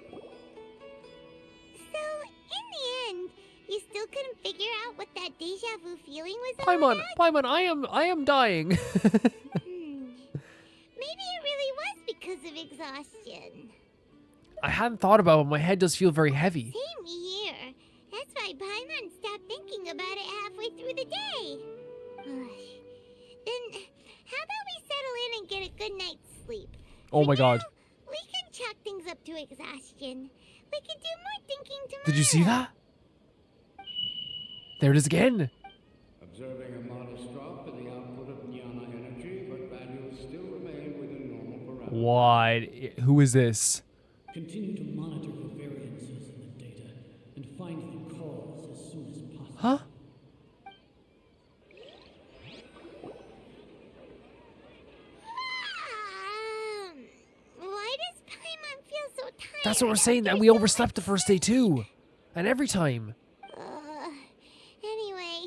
So, in the end, you still couldn't figure out what that deja vu feeling was all about? Paimon, I am dying. Maybe it really was because of exhaustion. I hadn't thought about it. My head does feel very heavy. Same here. That's why Paimon stopped thinking about it halfway through the day. Then, how about we settle in and get a good night's sleep? Oh my god. We can chalk things up to exhaustion. We can do more thinking tomorrow. Did you see that? There it is again. Observing a modest drop in the output of Jnana energy, but values still remain within normal parameters. What? Who is this? Continue to monitor for variances in the data and find the cause as soon as possible. Huh? Why does Paimon feel so tired? That's what we're saying, that we overslept the first day too. And every time. Anyway,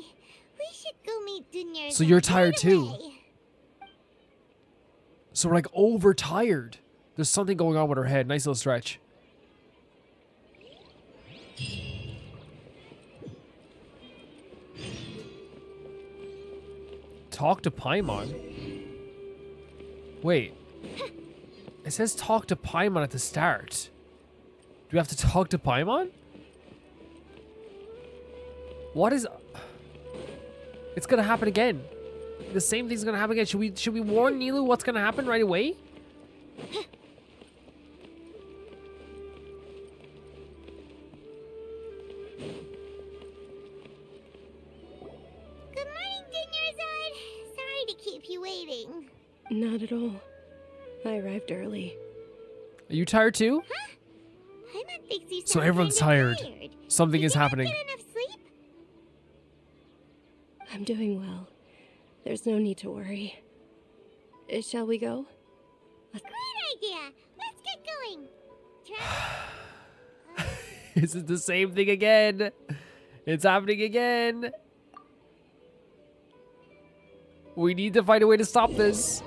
we should go meet Dunyarzad. So you're tired right too. away. So we're like overtired. There's something going on with her head. Nice little stretch. Talk to Paimon? Wait. It says talk to Paimon at the start. Do we have to talk to Paimon? What is... It's gonna happen again. The same thing's gonna happen again. Should we warn Nilou what's gonna happen right away? Good morning, Dunyarzad. Sorry to keep you waiting. Not at all. I arrived early. Are you tired too? Paimon thinks you So sound everyone's kinda tired. tired. Something Did is you not happening. get enough sleep? I'm doing well. There's no need to worry. Shall we go? Great idea. Let's get going. Is it the same thing again? It's happening again. We need to find a way to stop this.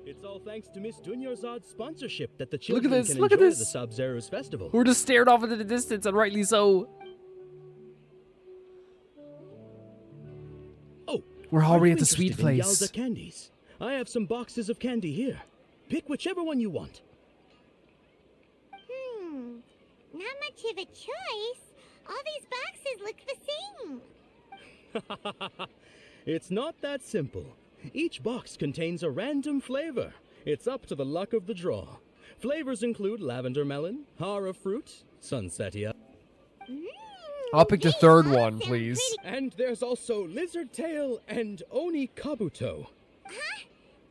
It's all thanks to Miss Dunyarzad's sponsorship that the Look at children this, can look at enjoy this. the Sub-Zero's festival. We're just stared off into the distance, and rightly so. Oh, we're are already you at the sweet interested in place. Yalda candies? I have some boxes of candy here. Pick whichever one you want. Not much of a choice. All these boxes look the same. It's not that simple. Each box contains a random flavor. It's up to the luck of the draw. Flavors include lavender melon, hara fruit, sunsetia. I'll pick the third one, please. And there's also lizard tail and oni kabuto.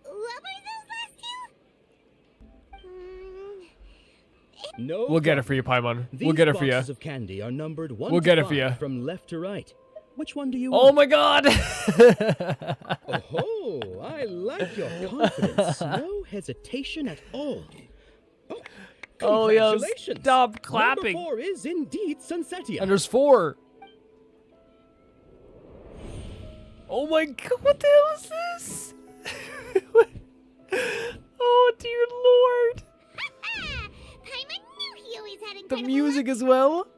What were those last two? No, We'll get it for you, Paimon. These We'll get it for you. boxes of candy are numbered 1 We'll to get it for 5 you. from left to right. Which one do you Oh want? my god! Oh, I like your confidence. No hesitation at all. Oh, yeah, Congratulations. stop clapping. Number 4 is indeed Sunsetia. And there's 4. Oh my god, what the hell is this? Oh dear lord. Paimon knew he always had The incredible music as well.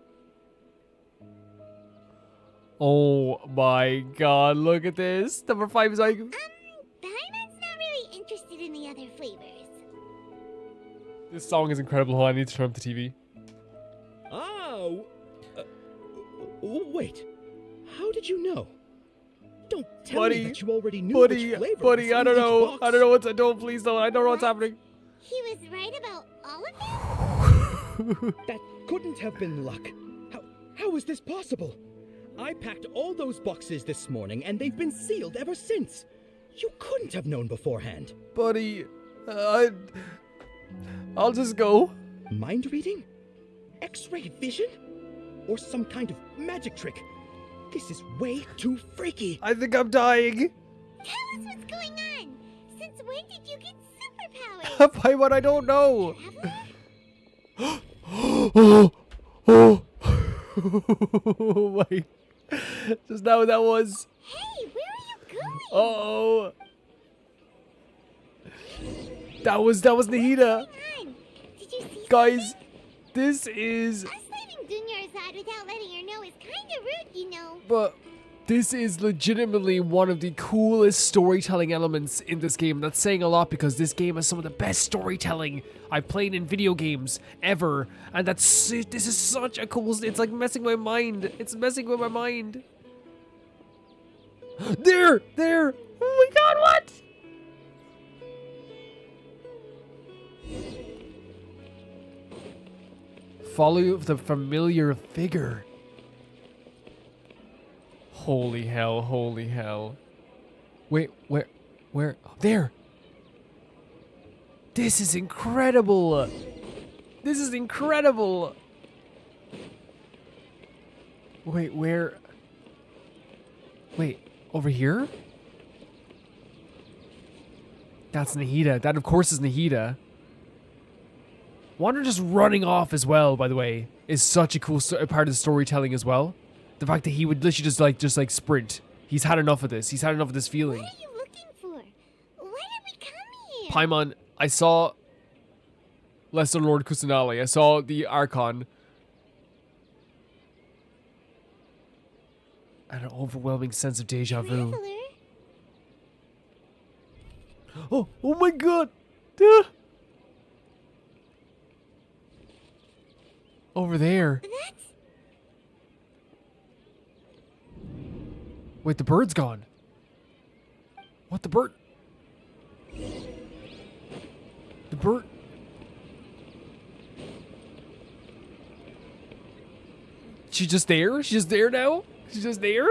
Oh my god, look at this. Number 5 is like... Paimon's not really interested in the other flavors. This song is incredible. Hold on, I need to turn up the TV. Oh, wait. How did you know? Don't tell me that you already knew which flavor was I in don't each know. box. I don't know what's... Don't, please don't. I don't know what's happening. He was right about all of them? That couldn't have been luck. How is this possible? I packed all those boxes this morning, and they've been sealed ever since. You couldn't have known beforehand. Buddy, I'll just go. Mind reading? X-ray vision? Or some kind of magic trick? This is way too freaky. I think I'm dying. Tell us what's going on. Since when did you get superpowers? Paimon, I don't know. Oh my. Just now that was. Hey, where are you going? Oh. That was Nahida. Did you see Guys, this is. us leaving Dunyarzad without letting her know is kind of rude, you know. But this is legitimately one of the coolest storytelling elements in this game. That's saying a lot because this game has some of the best storytelling I've played in video games ever. And this is such a cool, it's like messing my mind. It's messing with my mind. There! Oh my god, what? Follow the familiar figure. Holy hell. Wait, where? Oh, there! This is incredible! Wait, where? Wait, over here? That's Nahida. That, of course, is Nahida. Wander just running off as well, by the way, is such a cool part of the storytelling as well. The fact that he would literally just like sprint. He's had enough of this. He's had enough of this feeling. What are you looking for? Why did we come here? Paimon, I saw Lesser Lord Kusanali. I saw the Archon. And an overwhelming sense of deja vu. Oh my god! Over there. Wait, the bird's gone. What, the bird? The bird? She's just there? She's just there now? She's just there?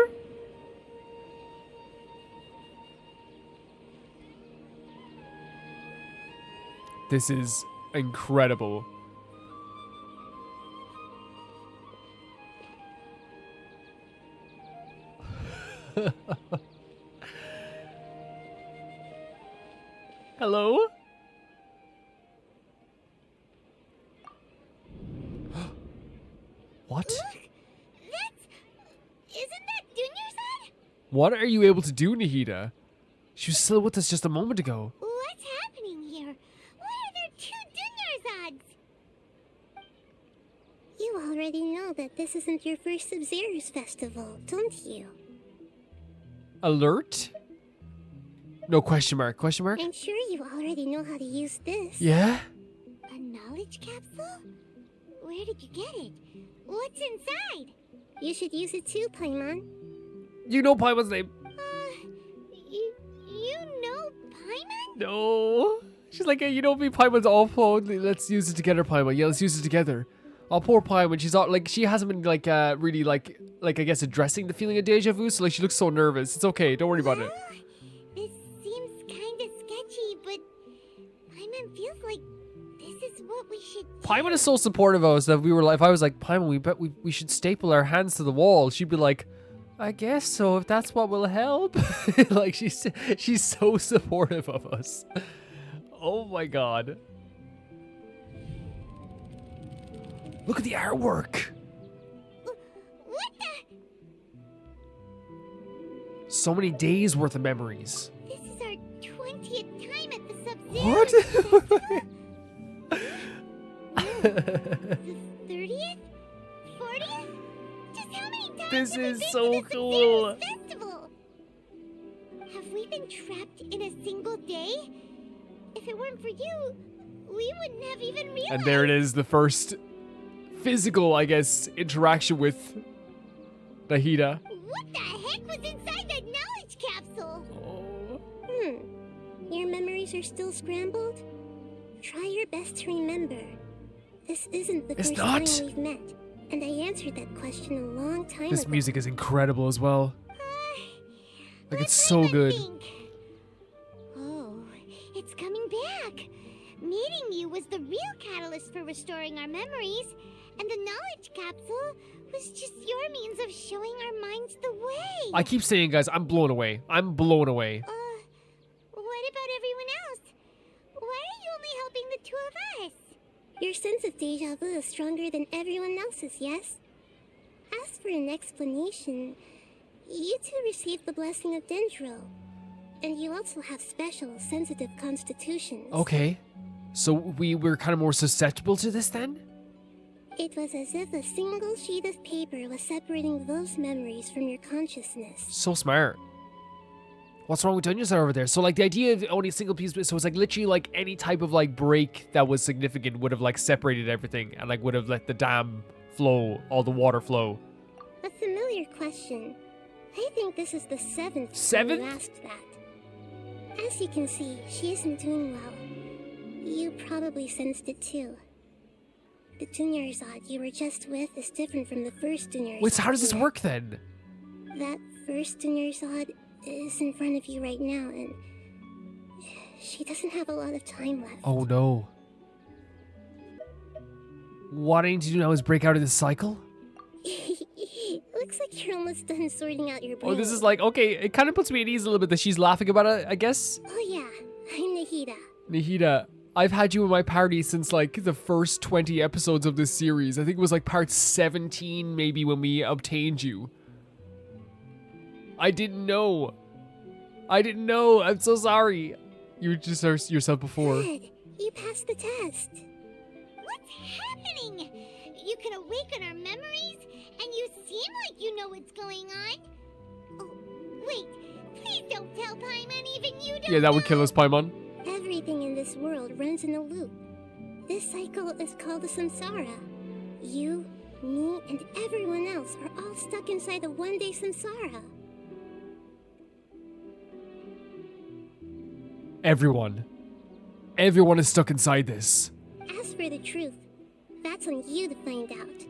This is incredible. Hello? What? Look, isn't that Dunyarzad? What are you able to do, Nahida? She was still with us just a moment ago. What's happening here? Why are there two Dunyarzads? You already know that this isn't your first Sub-Zero's festival, don't you? Alert? No, question mark. Question mark? I'm sure you already know how to use this. Yeah? A knowledge capsule? Where did you get it? What's inside? You should use it too, Paimon. You know Paimon's name. You know Paimon? No. She's like, hey, you know me, Paimon's all phone. Let's use it together, Paimon. Yeah, let's use it together. Oh, poor Paimon. She's all, like, she hasn't been, like, really, like, I guess, addressing the feeling of deja vu, so, like, she looks so nervous. It's okay. Don't worry about it. This seems kind of sketchy, but Paimon feels like this is what we should do. Paimon is so supportive of us that we were like, if I was like, Paimon, we bet we should staple our hands to the wall, she'd be like, I guess so, if that's what will help. Like, she's so supportive of us. Oh my god. Look at the artwork. What the? So many days worth of memories. This is our 20th time at the Sub-Zero. What? The 30th? 40th? Just how many times This have we is been so to the cool. Sub-Zero's festival? Have we been trapped in a single day? If it weren't for you, we wouldn't have even realized. And there it is, the first physical, I guess, interaction with Nahida. What the heck was inside that knowledge capsule? Your memories are still scrambled? Try your best to remember. This isn't the It's first not. time we've met. And I answered that question a long time This ago. music is incredible as well. Like, it's so good. Oh, it's coming back. Meeting you was the real catalyst for restoring our memories, and the knowledge capsule was just your means of showing our minds the way. I keep saying, guys, I'm blown away. I'm blown away. What about everyone else? Why are you only helping the two of us? Your sense of deja vu is stronger than everyone else's, yes? As for an explanation, you two received the blessing of Dendro. And you also have special, sensitive constitutions. Okay. So we were kind of more susceptible to this then? It was as if a single sheet of paper was separating those memories from your consciousness. So smart. What's wrong with Dunya's over there? So like the idea of only a single piece, so it's like literally like any type of like break that was significant would have like separated everything and like would have let the dam flow, all the water flow. A familiar question. I think this is the seventh time you asked that. As you can see, she isn't doing well. You probably sensed it too. The Dunyarzad you were just with is different from the first Dunyarzad. Wait, so how does this work then? That first Dunyarzad is in front of you right now, and she doesn't have a lot of time left. Oh no. What I need to do now is break out of this cycle? Looks like you're almost done sorting out your brain. Oh, this is like, okay, it kind of puts me at ease a little bit that she's laughing about it, I guess. Oh yeah, I'm Nahida. Nahida, I've had you in my party since like the first 20 episodes of this series. I think it was like part 17 maybe when we obtained you. I didn't know. I'm so sorry. You just searched yourself before. Good. You passed the test. What's happening? You can awaken our memories, and you seem like you know what's going on. Oh, wait. Please don't tell Paimon even you don't Yeah, that would kill us, Paimon. Everything in this world runs in a loop. This cycle is called the samsara. You, me, and everyone else are all stuck inside the one-day samsara. Everyone. Everyone is stuck inside this. As for the truth, that's on you to find out.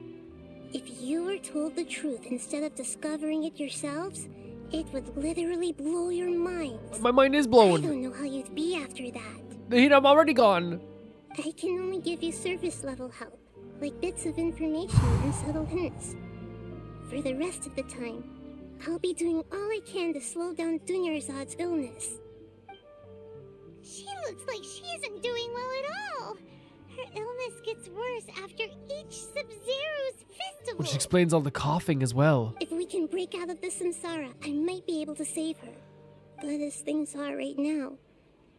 If you were told the truth instead of discovering it yourselves, it would literally blow your minds. My mind is I blown. don't know how you'd be after that. Nahida, I'm already gone. I can only give you surface level help, like bits of information and subtle hints. For the rest of the time, I'll be doing all I can to slow down Dunyarzad's illness. She looks like she isn't doing well at all. Her illness gets worse after each Sub-Zero's festival. Which explains all the coughing as well. If we can break out of the samsara, I might be able to save her. But as things are right now,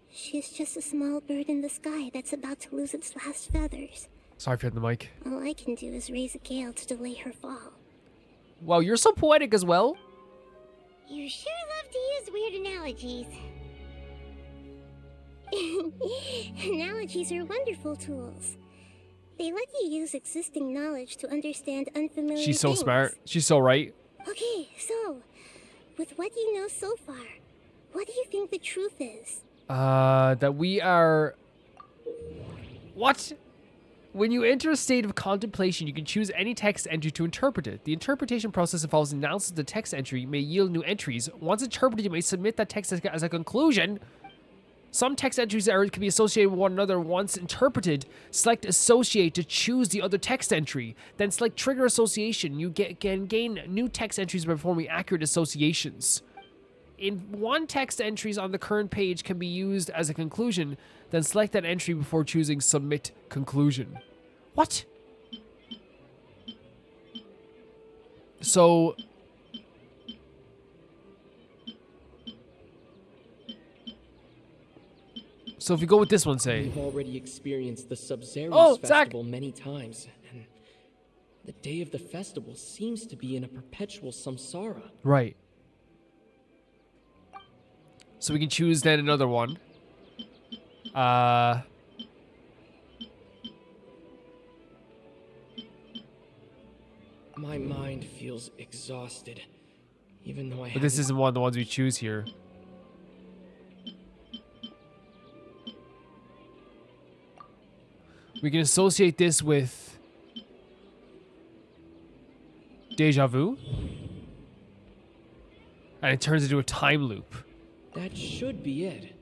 she's just a small bird in the sky that's about to lose its last feathers. Sorry for hitting the mic. All I can do is raise a gale to delay her fall. Wow, you're so poetic as well. You sure love to use weird analogies. Analogies are wonderful tools. They let you use existing knowledge to understand unfamiliar She's so things. smart. She's so right. Okay, so, with what you know so far, what do you think the truth is? That we are... What? When you enter a state of contemplation, you can choose any text entry to interpret it. The interpretation process involves analysis of the text entry, may yield new entries. Once interpreted, you may submit that text as a conclusion. Some text entries can be associated with one another. Once interpreted, select Associate to choose the other text entry. Then select Trigger Association. You can gain new text entries by performing accurate associations. In one text entries on the current page can be used as a conclusion. Then select that entry before choosing Submit Conclusion. What? So... So if we go with this one, say... We've already experienced the Sub-Zero's Zach! festival many times, and the day of the festival seems to be in a perpetual samsara. Right. So we can choose then another one. My mind feels exhausted, even though I But this haven't- isn't one of the ones we choose here. We can associate this with... Deja vu? And it turns into a time loop. That should be it.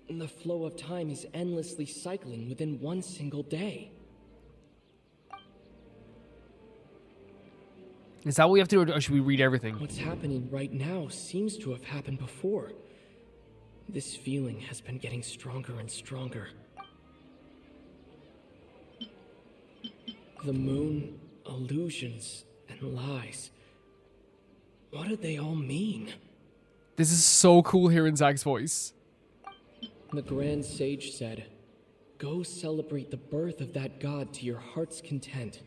The flow of time is endlessly cycling within one single day. Is that what we have to do, or should we read everything? What's happening right now seems to have happened before. This feeling has been getting stronger and stronger. The moon, illusions, and lies. What do they all mean? This is so cool hearing Zach's voice. The Grand Sage said, "Go celebrate the birth of that god to your heart's content."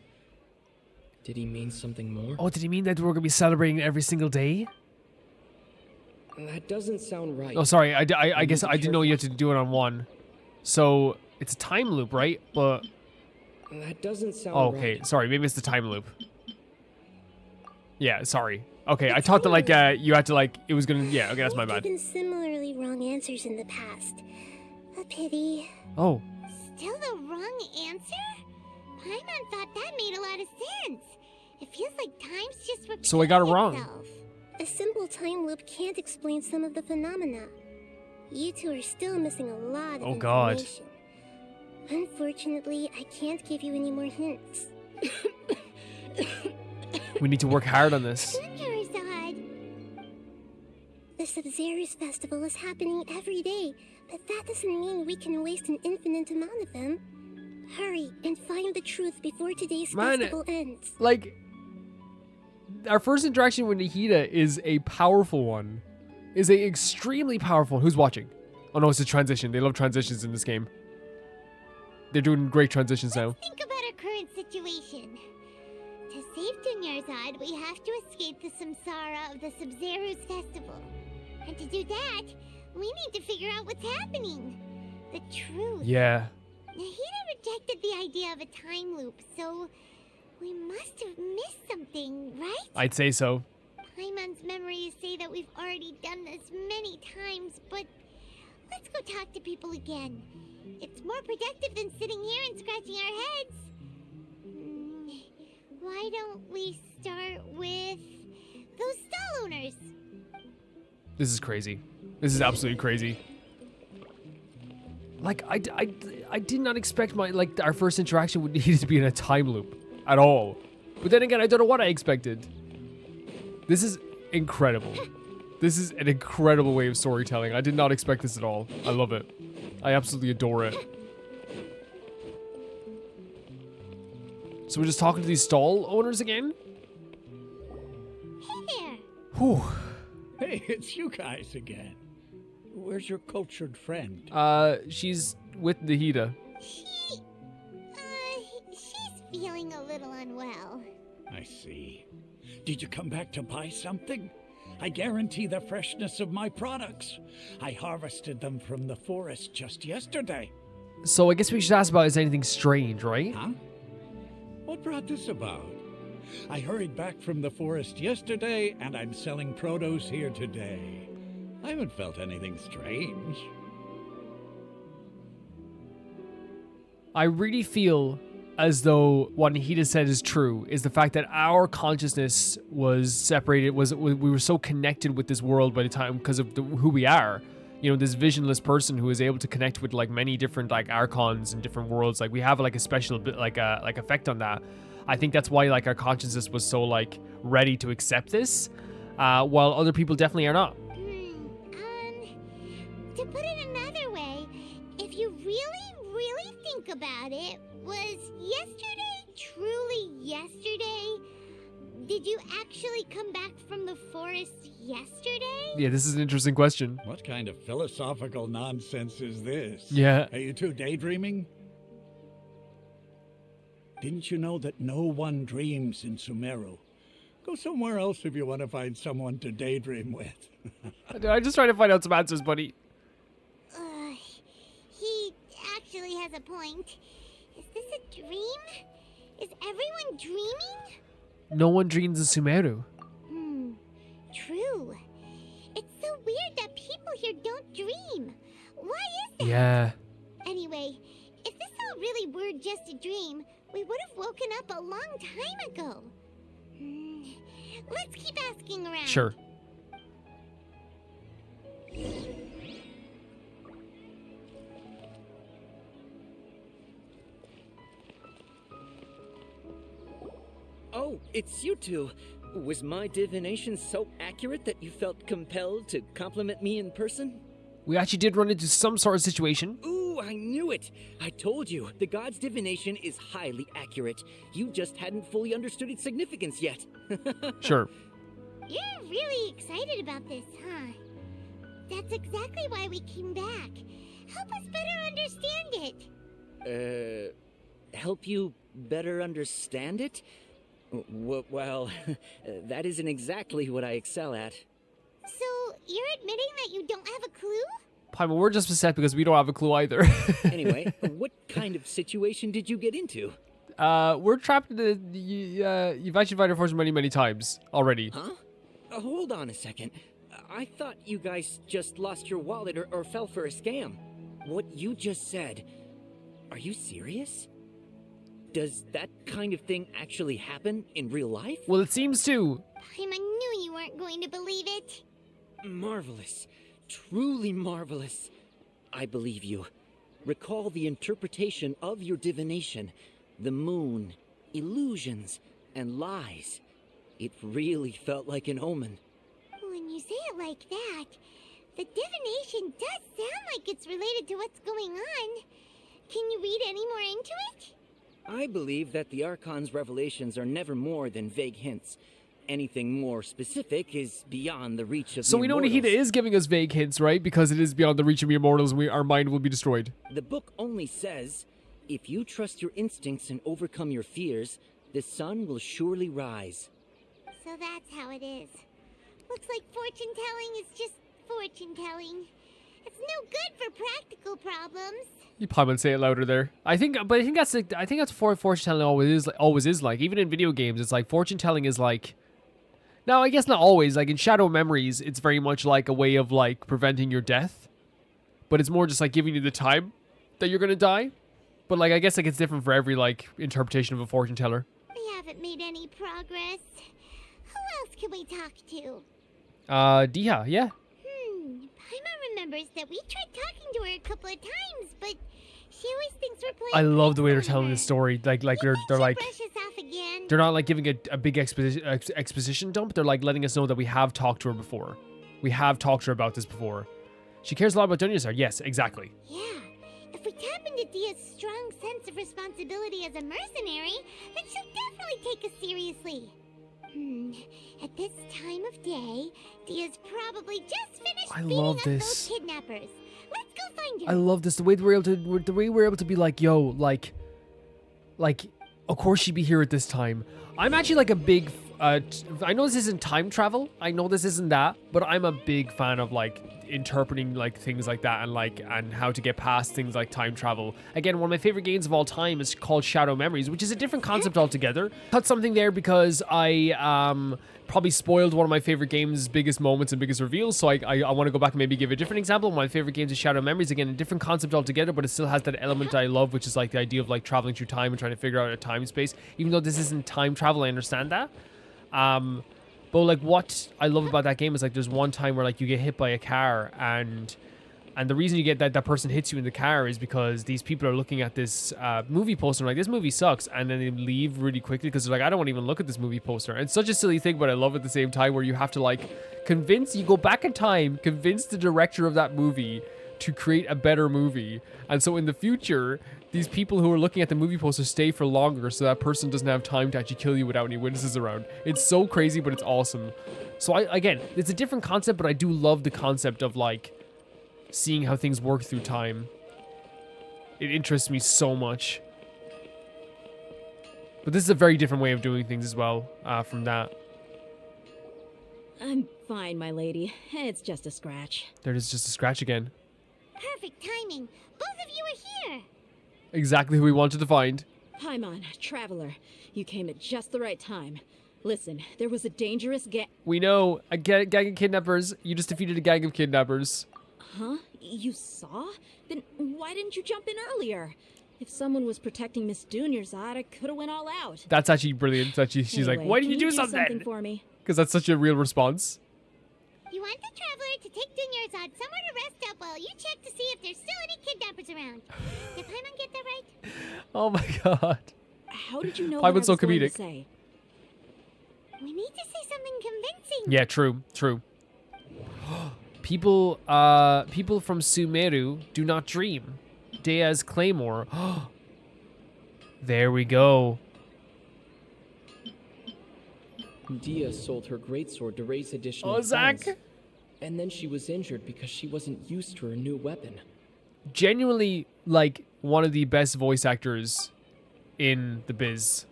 Did he mean something more? Oh, did he mean that we're going to be celebrating every single day? That doesn't sound right. Oh, sorry. I guess I didn't know you had to do it on one. So, it's a time loop, right? But... That doesn't sound oh, okay. right. Sorry, maybe it's the time loop. Yeah, sorry. Okay, I thought that, like, you had to, like, it was gonna... Yeah, okay, that's my bad. Given similarly wrong answers in the past. A pity. Oh. Still the wrong answer? Paimon thought that made a lot of sense. It feels like time's just repeating So I got it wrong. itself. A simple time loop can't explain some of the phenomena. You two are still missing a lot of Oh, God. information. Unfortunately, I can't give you any more hints. We need to work hard on this. The Sabzeruz festival is happening every day, but that doesn't mean we can waste an infinite amount of them. Hurry and find the truth before today's festival ends. Like, our first interaction with Nahida is a powerful one. Is a extremely powerful one. Who's watching? Oh no, it's a transition. They love transitions in this game. They're doing great transitions now. Think about our current situation. To save Dunyarzad, we have to escape the samsara of the Sabzeruz festival. And to do that, we need to figure out what's happening. The truth. Yeah. Nahida rejected the idea of a time loop, so we must have missed something, right? I'd say so. Paimon's memories say that we've already done this many times, but let's go talk to people again. It's more productive than sitting here and scratching our heads. Why don't we start with those stall owners? This is crazy. This is absolutely crazy. Like, I did not expect our first interaction would need to be in a time loop at all. But then again, I don't know what I expected. This is incredible. This is an incredible way of storytelling. I did not expect this at all. I love it. I absolutely adore it. So we're just talking to these stall owners again? Hey there. Whew. Hey, it's you guys again. Where's your cultured friend? She's with Nahida. She's feeling a little unwell. I see. Did you come back to buy something? I guarantee the freshness of my products. I harvested them from the forest just yesterday. So I guess we should ask about is anything strange, right? Huh? What brought this about? I hurried back from the forest yesterday, and I'm selling produce here today. I haven't felt anything strange. I really feel as though what Nahida said is true, is the fact that our consciousness was separated, we were so connected with this world by the time, because of who we are. You know, this visionless person who is able to connect with like many different like archons and different worlds. Like we have like a special bit like effect on that. I think that's why like our consciousness was so like ready to accept this, while other people definitely are not. To put it another way, if you really think about it, was yesterday truly yesterday? Did you actually come back from the forest yesterday? Yeah, this is an interesting question. What kind of philosophical nonsense is this? Yeah. Are you two daydreaming? Didn't you know that no one dreams in Sumeru? Go somewhere else if you want to find someone to daydream with. I'm just trying to find out some answers, buddy. He actually has a point. Is this a dream? Is everyone dreaming? No one dreams in Sumeru. True. It's so weird that people here don't dream. Why is that? Yeah. Anyway, if this all really were just a dream, we would have woken up a long time ago. Let's keep asking around. Sure. Oh, it's you two. Was my divination so accurate that you felt compelled to compliment me in person? We actually did run into some sort of situation. Ooh, I knew it! I told you, the god's divination is highly accurate. You just hadn't fully understood its significance yet. Sure. You're really excited about this, huh? That's exactly why we came back. Help us better understand it. Help you better understand it? Well, that isn't exactly what I excel at. So, you're admitting that you don't have a clue? Paimon, we're just upset because we don't have a clue either. Anyway, what kind of situation did you get into? We're trapped in the... you've actually invited Fortune many times already. Huh? Hold on a second. I thought you guys just lost your wallet or fell for a scam. What you just said... Are you serious? Does that kind of thing actually happen in real life? Well, it seems to. Paimon knew you weren't going to believe it. Marvelous. Truly marvelous. I believe you. Recall the interpretation of your divination. The moon, illusions, and lies. It really felt like an omen. When you say it like that, the divination does sound like it's related to what's going on. Can you read any more into it? I believe that the Archon's revelations are never more than vague hints. Anything more specific is beyond the reach of So the we know immortals. Nahida is giving us vague hints, right? Because it is beyond the reach of the immortals and our mind will be destroyed. The book only says, if you trust your instincts and overcome your fears, the sun will surely rise. So that's how it is. Looks like fortune-telling is just fortune-telling. It's no good for practical problems. You probably say it louder there. I think that's what fortune telling always is like. Even in video games, it's like fortune telling is like. Now I guess not always. Like in Shadow Memories, it's very much like a way of like preventing your death, but it's more just like giving you the time that you're gonna die. But like I guess like it's different for every like interpretation of a fortune teller. We haven't made any progress. Who else can we talk to? Diha, yeah. Paimon remembers that we tried talking to her a couple of times, but she always thinks we're playing. I love the way they're telling this story. Like they're like brush us off again. they're not like giving a big exposition dump. They're like letting us know that we have talked to her before. We have talked to her about this before. She cares a lot about Dunyazar. Yes, exactly. Yeah. If we tap into Dia's strong sense of responsibility as a mercenary, then she'll definitely take us seriously. At this time of day, Dia's probably just finished beating love up this. those kidnappers. Let's go find her. I love this. The way we're able to be like, yo, like, of course she'd be here at this time. I'm actually like a big, I know this isn't time travel. I know this isn't that, but I'm a big fan of like interpreting like things like that and how to get past things like time travel. Again, one of my favorite games of all time is called Shadow Memories, which is a different concept altogether. Cut something there because I probably spoiled one of my favorite games' biggest moments and biggest reveals, so I want to go back and maybe give a different example. One of my favorite games is Shadow Memories. Again, a different concept altogether, but it still has that element I love, which is like the idea of like traveling through time and trying to figure out a time space. Even though this isn't time travel, I understand that. But like what I love about that game is like there's one time where like you get hit by a car and the reason you get that person hits you in the car is because these people are looking at this movie poster and like this movie sucks, and then they leave really quickly because they're like, I don't want to even look at this movie poster. And it's such a silly thing, but I love at the same time where you have to like you go back in time, convince the director of that movie to create a better movie. And so in the future, these people who are looking at the movie poster stay for longer so that person doesn't have time to actually kill you without any witnesses around. It's so crazy, but it's awesome. So again, it's a different concept, but I do love the concept of like seeing how things work through time. It interests me so much. But this is a very different way of doing things as well from that. I'm fine, my lady. It's just a scratch. There it is, just a scratch again. Perfect timing. Both of you are here. Exactly who we wanted to find. Paimon, Traveler, you came at just the right time. Listen, there was a dangerous We know, a gang of kidnappers. You just defeated a gang of kidnappers. Huh? You saw? Then why didn't you jump in earlier? If someone was protecting Miss Dunyarzad, I could have went all out. That's actually brilliant. She's Anyway, like, why didn't you can do something? for me? Because that's such a real response. You want the traveler to take Dunyarzad somewhere to rest up while you check to see if there's still any kidnappers around. Did Paimon get that right? Oh my god. How did you know Paimon's what I was so going to comedic. say? We need to say something convincing. Yeah, true, true. People from Sumeru do not dream. Dea's Claymore. There we go. Dia sold her greatsword to raise additional Oh, Zach. funds. And then she was injured because she wasn't used to her new weapon. Genuinely, like, one of the best voice actors in the biz.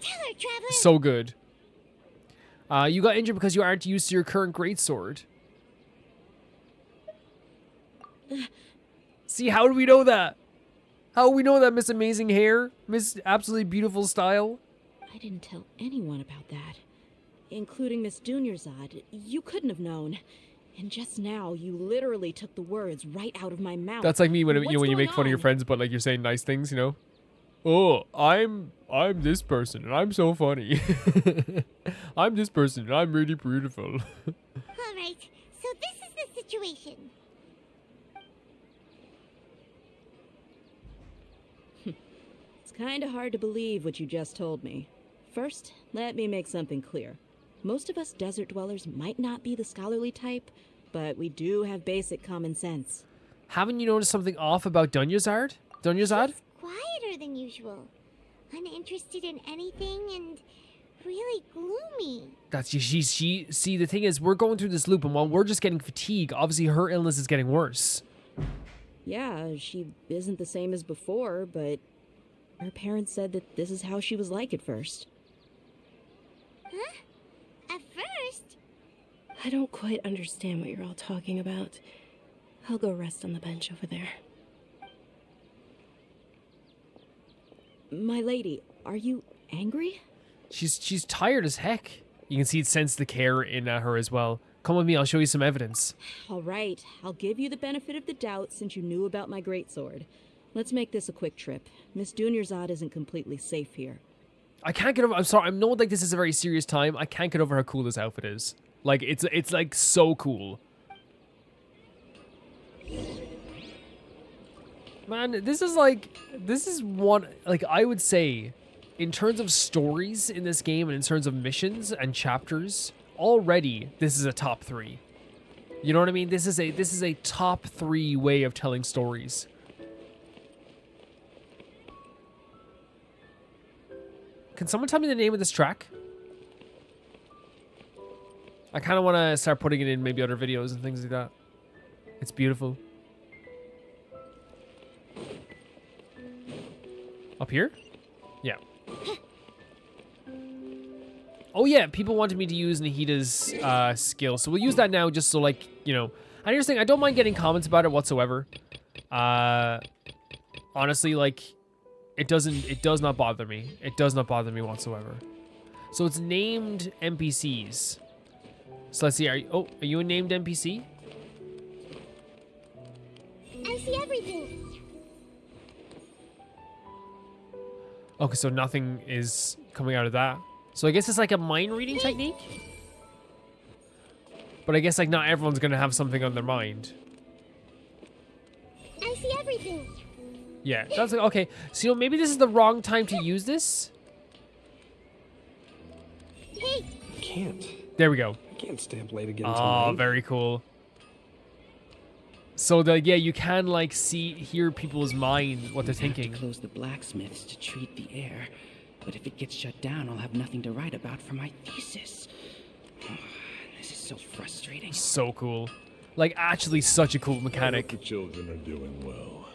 Tell her, traveler. So good. You got injured because you aren't used to your current greatsword. See, how do we know that? How do we know that, Miss Amazing Hair? Miss Absolutely Beautiful Style? I didn't tell anyone about that, including Miss Dunyarzad. You couldn't have known. And just now, you literally took the words right out of my mouth. That's like me when What's when you going make fun of your on? friends, but like you're saying nice things, you know? Oh, I'm this person and I'm so funny. I'm this person and I'm really beautiful. All right, so this is the situation. It's kind of hard to believe what you just told me. First, let me make something clear. Most of us desert dwellers might not be the scholarly type, but we do have basic common sense. Haven't you noticed something off about Dunyarzad? Dunyarzad? Quieter than usual. Uninterested in anything and really gloomy. That's she see the thing is we're going through this loop and while we're just getting fatigue, obviously her illness is getting worse. Yeah, she isn't the same as before, but her parents said that this is how she was like at first. Huh? At first? I don't quite understand what you're all talking about. I'll go rest on the bench over there. My lady, are you angry? She's tired as heck. You can sense the care in her as well. Come with me, I'll show you some evidence. All right, I'll give you the benefit of the doubt since you knew about my greatsword. Let's make this a quick trip. Miss Dunyarzad isn't completely safe here. I can't get over. I'm sorry. I know like this is a very serious time. I can't get over how cool this outfit is. Like it's like so cool. Man, this is one like I would say in terms of stories in this game and in terms of missions and chapters, already this is a top 3. You know what I mean? This is a top 3 way of telling stories. Can someone tell me the name of this track? I kind of want to start putting it in maybe other videos and things like that. It's beautiful. Up here? Yeah. Oh yeah, people wanted me to use Nahida's skill, so we'll use that now just so like, you know. And here's the thing, I don't mind getting comments about it whatsoever. Honestly, like, it does not bother me. It does not bother me whatsoever. So it's named NPCs. So let's see, are you a named NPC? I see everything. Okay, so nothing is coming out of that. So I guess it's like a mind reading technique? But I guess like not everyone's gonna have something on their mind. I see everything. Yeah, that's like, okay. So you know, maybe this is the wrong time to use this? Hey! Can't. There we go. I can't stamp late again Oh, tonight. very cool. So yeah, you can like hear people's minds, what they're thinking. Close the blacksmiths to treat the air, but if it gets shut down, I'll have nothing to write about for my thesis. This is so frustrating. So cool. Like actually such a cool mechanic. The children are doing well.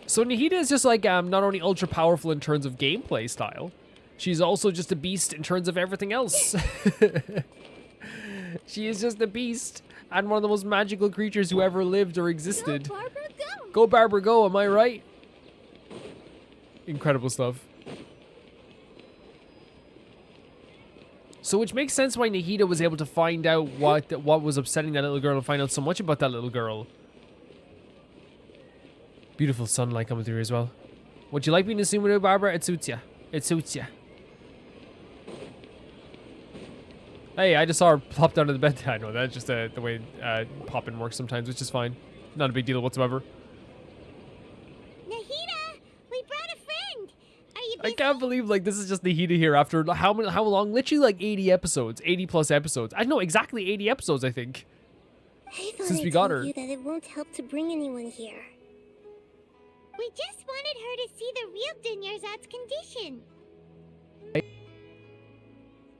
So Nahida is just like not only ultra powerful in terms of gameplay style, she's also just a beast in terms of everything else. She is just a beast and one of the most magical creatures who ever lived or existed. Go, Barbara, go! Go, Barbara, go, am I right? Incredible stuff. So which makes sense why Nahida was able to find out what was upsetting that little girl and find out so much about that little girl. Beautiful sunlight coming through as well. Would you like me to zoom it out, Barbara? It suits ya. It suits ya. Hey, I just saw her plop down to the bed. I know that's just the way popping works sometimes, which is fine. Not a big deal whatsoever. Nahida, we brought a friend. Are you I busy? can't believe like this is just Nahida here after how long? Literally like 80 episodes, 80 plus episodes. I know exactly 80 episodes, I think. I thought Since I we got told her. you that it won't help to bring anyone here. We just wanted her to see the real Dunyarzad's condition.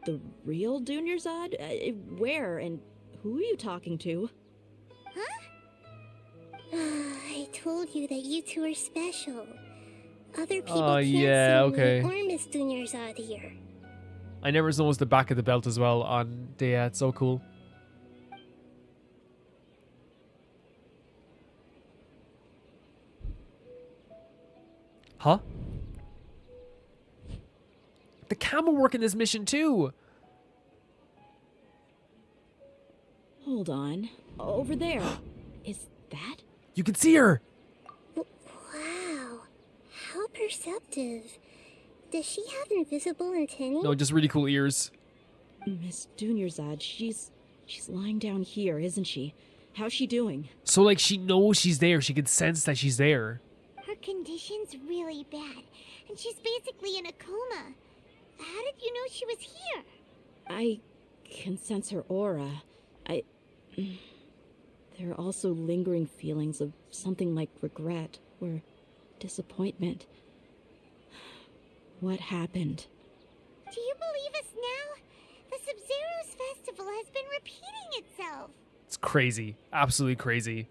The real Dunyarzad? Where and who are you talking to? I told you that you two are special. Other people Oh, can't yeah, see okay. me or Miss Dunyarzad here. I never noticed the back of the belt as well on Dea. It's so cool. Huh? The camera work in this mission too. Hold on. Over there. Is that? You can see her. Wow. How perceptive. Does she have invisible antennae? No, just really cool ears. Miss Dunyarzad, she's lying down here, isn't she? How's she doing? So like she knows she's there. She can sense that she's there. Her condition's really bad, and she's basically in a coma. How did you know she was here? I can sense her aura. There are also lingering feelings of something like regret or disappointment. What happened? Do you believe us now? The Sub-Zero's festival has been repeating itself. It's crazy. Absolutely crazy.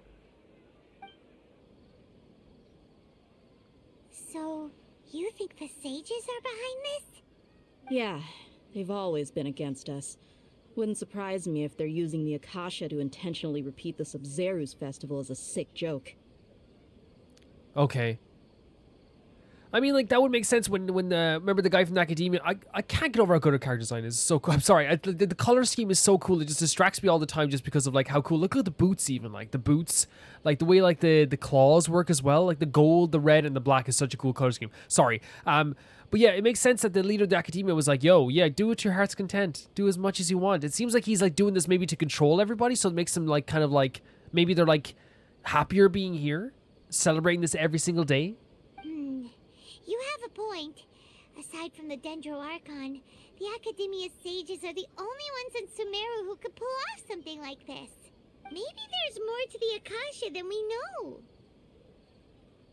So, you think the sages are behind this? Yeah, they've always been against us. Wouldn't surprise me if they're using the Akasha to intentionally repeat the Sub-Zero's festival as a sick joke. Okay. I mean, like, that would make sense when remember the guy from the academia? I can't get over how good her character design is. It's so cool. I'm sorry. The color scheme is so cool. It just distracts me all the time just because of, like, how cool. Look at the boots even. Like, the boots. Like, the way, like, the claws work as well. Like, the gold, the red, and the black is such a cool color scheme. Sorry. But yeah, it makes sense that the leader of the academia was like, yo, yeah, do it to your heart's content. Do as much as you want. It seems like he's, like, doing this maybe to control everybody. So it makes them, like, kind of, like, maybe they're, like, happier being here. Celebrating this every single day. You have a point. Aside from the Dendro Archon, the Academia's sages are the only ones in Sumeru who could pull off something like this. Maybe there's more to the Akasha than we know.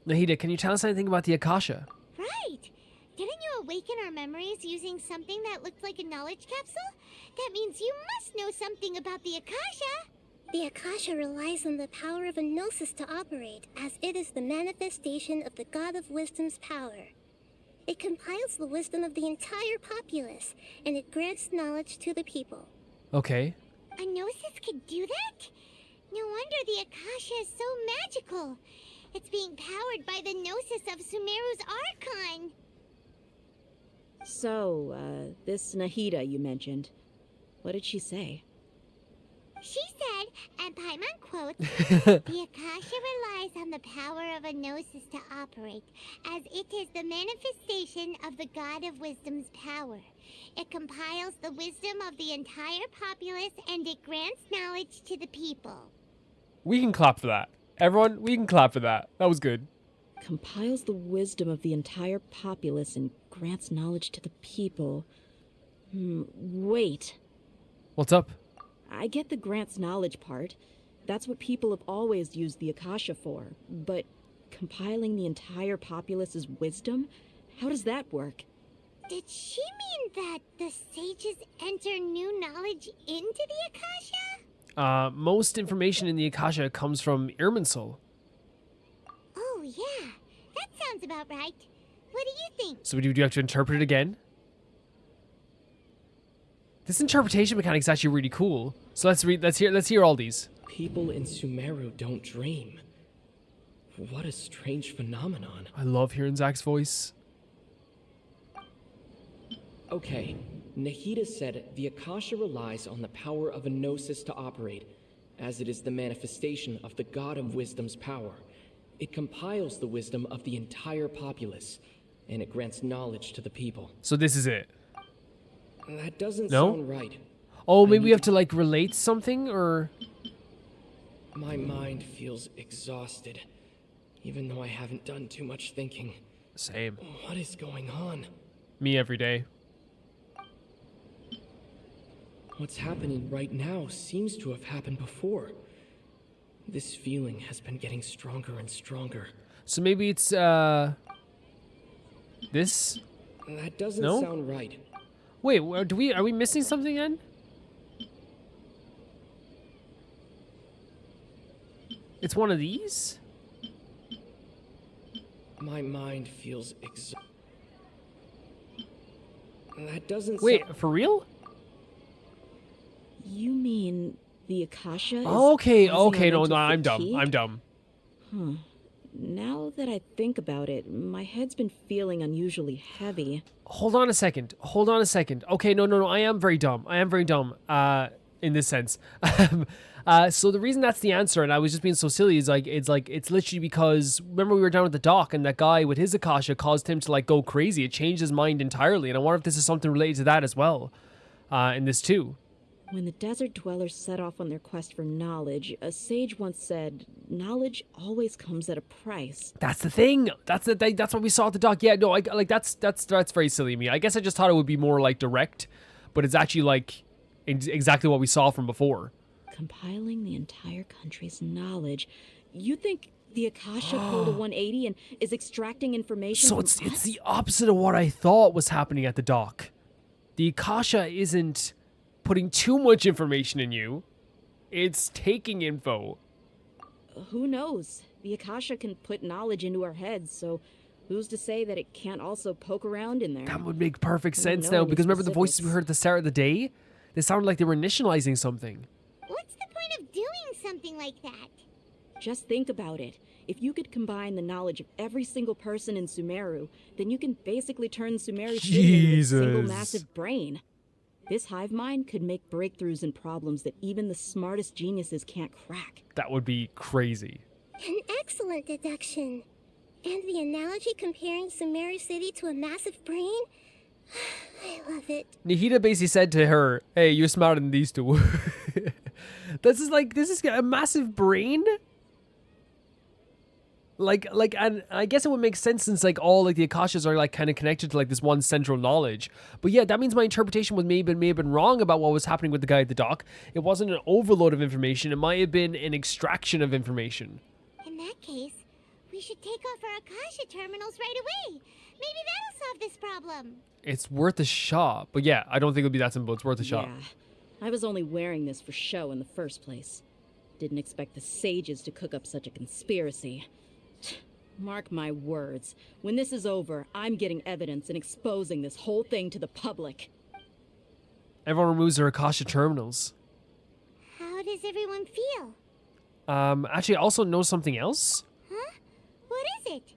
Nahida, can you tell us anything about the Akasha? Right. Didn't you awaken our memories using something that looked like a knowledge capsule? That means you must know something about the Akasha. The Akasha relies on the power of a Gnosis to operate, as it is the manifestation of the God of Wisdom's power. It compiles the wisdom of the entire populace, and it grants knowledge to the people. Okay. A Gnosis could do that? No wonder the Akasha is so magical. It's being powered by the Gnosis of Sumeru's Archon. So, this Nahida you mentioned, what did she say? She said, and Paimon quotes, the Akasha relies on the power of a Gnosis to operate, as it is the manifestation of the God of Wisdom's power. It compiles the wisdom of the entire populace, and it grants knowledge to the people. We can clap for that. Everyone, we can clap for that. That was good. Compiles the wisdom of the entire populace and grants knowledge to the people. Wait. What's up? I get the grants knowledge part. That's what people have always used the Akasha for. But compiling the entire populace's wisdom? How does that work? Did she mean that the sages enter new knowledge into the Akasha? Most information in the Akasha comes from Irminsul. Oh, yeah. That sounds about right. What do you think? So do you have to interpret it again? This interpretation mechanic is actually really cool. So let's hear all these. People in Sumeru don't dream. What a strange phenomenon. I love hearing Zach's voice. Okay, Nahida said the Akasha relies on the power of a Gnosis to operate, as it is the manifestation of the God of Wisdom's power. It compiles the wisdom of the entire populace, and it grants knowledge to the people. So this is it. That doesn't No? sound right. Oh, maybe we have to like relate something or... My mind feels exhausted, even though I haven't done too much thinking. Same. What is going on? Me every day. What's happening right now seems to have happened before. This feeling has been getting stronger and stronger. So maybe it's, this? That doesn't No? sound right. Wait, are we missing something then? It's one of these? My mind feels exhausted. That doesn't Wait, for real? You mean the Akasha is Okay, causing okay, our no, mental I'm dumb. fatigue? I'm dumb. Huh. Now that I think about it, my head's been feeling unusually heavy. Hold on a second. Hold on a second. Okay, no, I am very dumb. I am very dumb, in this sense. So the reason that's the answer, and I was just being so silly, is it's literally because, remember we were down at the dock and that guy with his Akasha caused him to like go crazy. It changed his mind entirely, and I wonder if this is something related to that as well, in this too. When the desert dwellers set off on their quest for knowledge, a sage once said, knowledge always comes at a price. That's the thing. That's what we saw at the dock. Yeah, no, that's very silly of me. I guess I just thought it would be more like direct, but it's actually like exactly what we saw from before. Compiling the entire country's knowledge. You think the Akasha pulled a 180 and is extracting information So from it's us? the opposite of what I thought was happening at the dock. The Akasha isn't putting too much information in you. It's taking info. Who knows? The Akasha can put knowledge into our heads, so who's to say that it can't also poke around in there? That would make perfect Without sense now, knowing the because remember the voices we specifics. heard at the start of the day? They sounded like they were initializing something. What's the point of doing something like that? Just think about it. If you could combine the knowledge of every single person in Sumeru, then you can basically turn Sumeru City into a single Jesus. massive brain. This hive mind could make breakthroughs in problems that even the smartest geniuses can't crack. That would be crazy. An excellent deduction. And the analogy comparing Sumeru City to a massive brain? I love it. Nahida basically said to her, hey, you're smarter than these two. This is a massive brain? And I guess it would make sense since like all like the Akashas are like kind of connected to like this one central knowledge. But yeah, that means my interpretation may have been wrong about what was happening with the guy at the dock. It wasn't an overload of information. It might have been an extraction of information. In that case, we should take off our Akasha terminals right away. Maybe that'll solve this problem. It's worth a shot. But yeah, I don't think it'll be that simple. It's worth a shot. Yeah, I was only wearing this for show in the first place. Didn't expect the sages to cook up such a conspiracy. Mark my words. When this is over, I'm getting evidence and exposing this whole thing to the public. Everyone removes their Akasha terminals. How does everyone feel? Actually, I also know something else. Huh? What is it?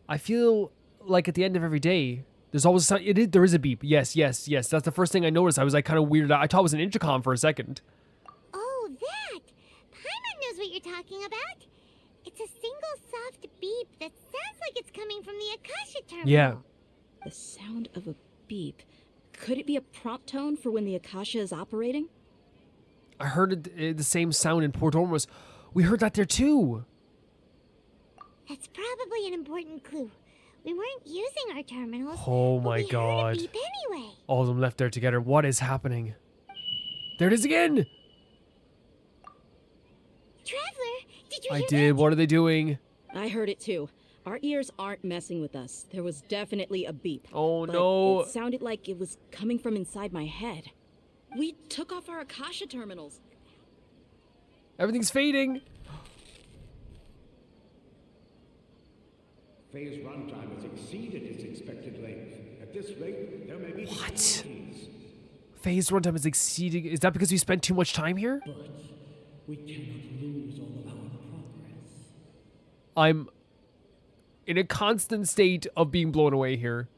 I feel like at the end of every day, there's always there is a beep. Yes. That's the first thing I noticed. I was like kind of weirded out. I thought it was an intercom for a second. Oh, that! Paimon knows what you're talking about. It's a single soft beep that sounds like it's coming from the Akasha terminal. Yeah. The sound of a beep. Could it be a prompt tone for when the Akasha is operating? I heard the same sound in Port Ormuz. We heard that there too. That's probably an important clue. We weren't using our terminals. Oh but my we god. Heard a beep anyway. All of them left there together. What is happening? There it is again. Traveler, did you I hear did. What are they doing? I heard it too. Our ears aren't messing with us. There was definitely a beep. Oh but no. It sounded like it was coming from inside my head. We took off our Akasha terminals. Everything's fading. Phase runtime has exceeded its expected length. At this rate, there may be What? difficulties. Phase runtime is exceeding. Is that because we spent too much time here? We cannot lose all of our progress. I'm in a constant state of being blown away here.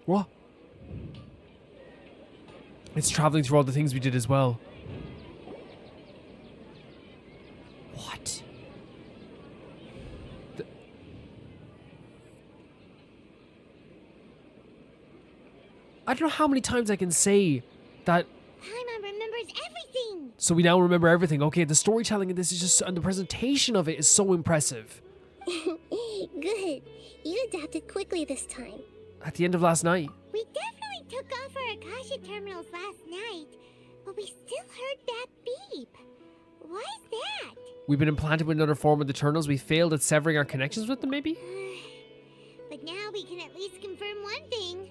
What? It's traveling through all the things we did as well. What? I don't know how many times I can say that. Paimon remembers everything. So we now remember everything. Okay, the storytelling in this is just, and the presentation of it is so impressive. Good. You adapted quickly this time. At the end of last night. We definitely took off our Akasha terminals last night, but we still heard that beep. Why is that? We've been implanted with another form of the Eternals. We failed at severing our connections with them, maybe? But now we can at least confirm one thing.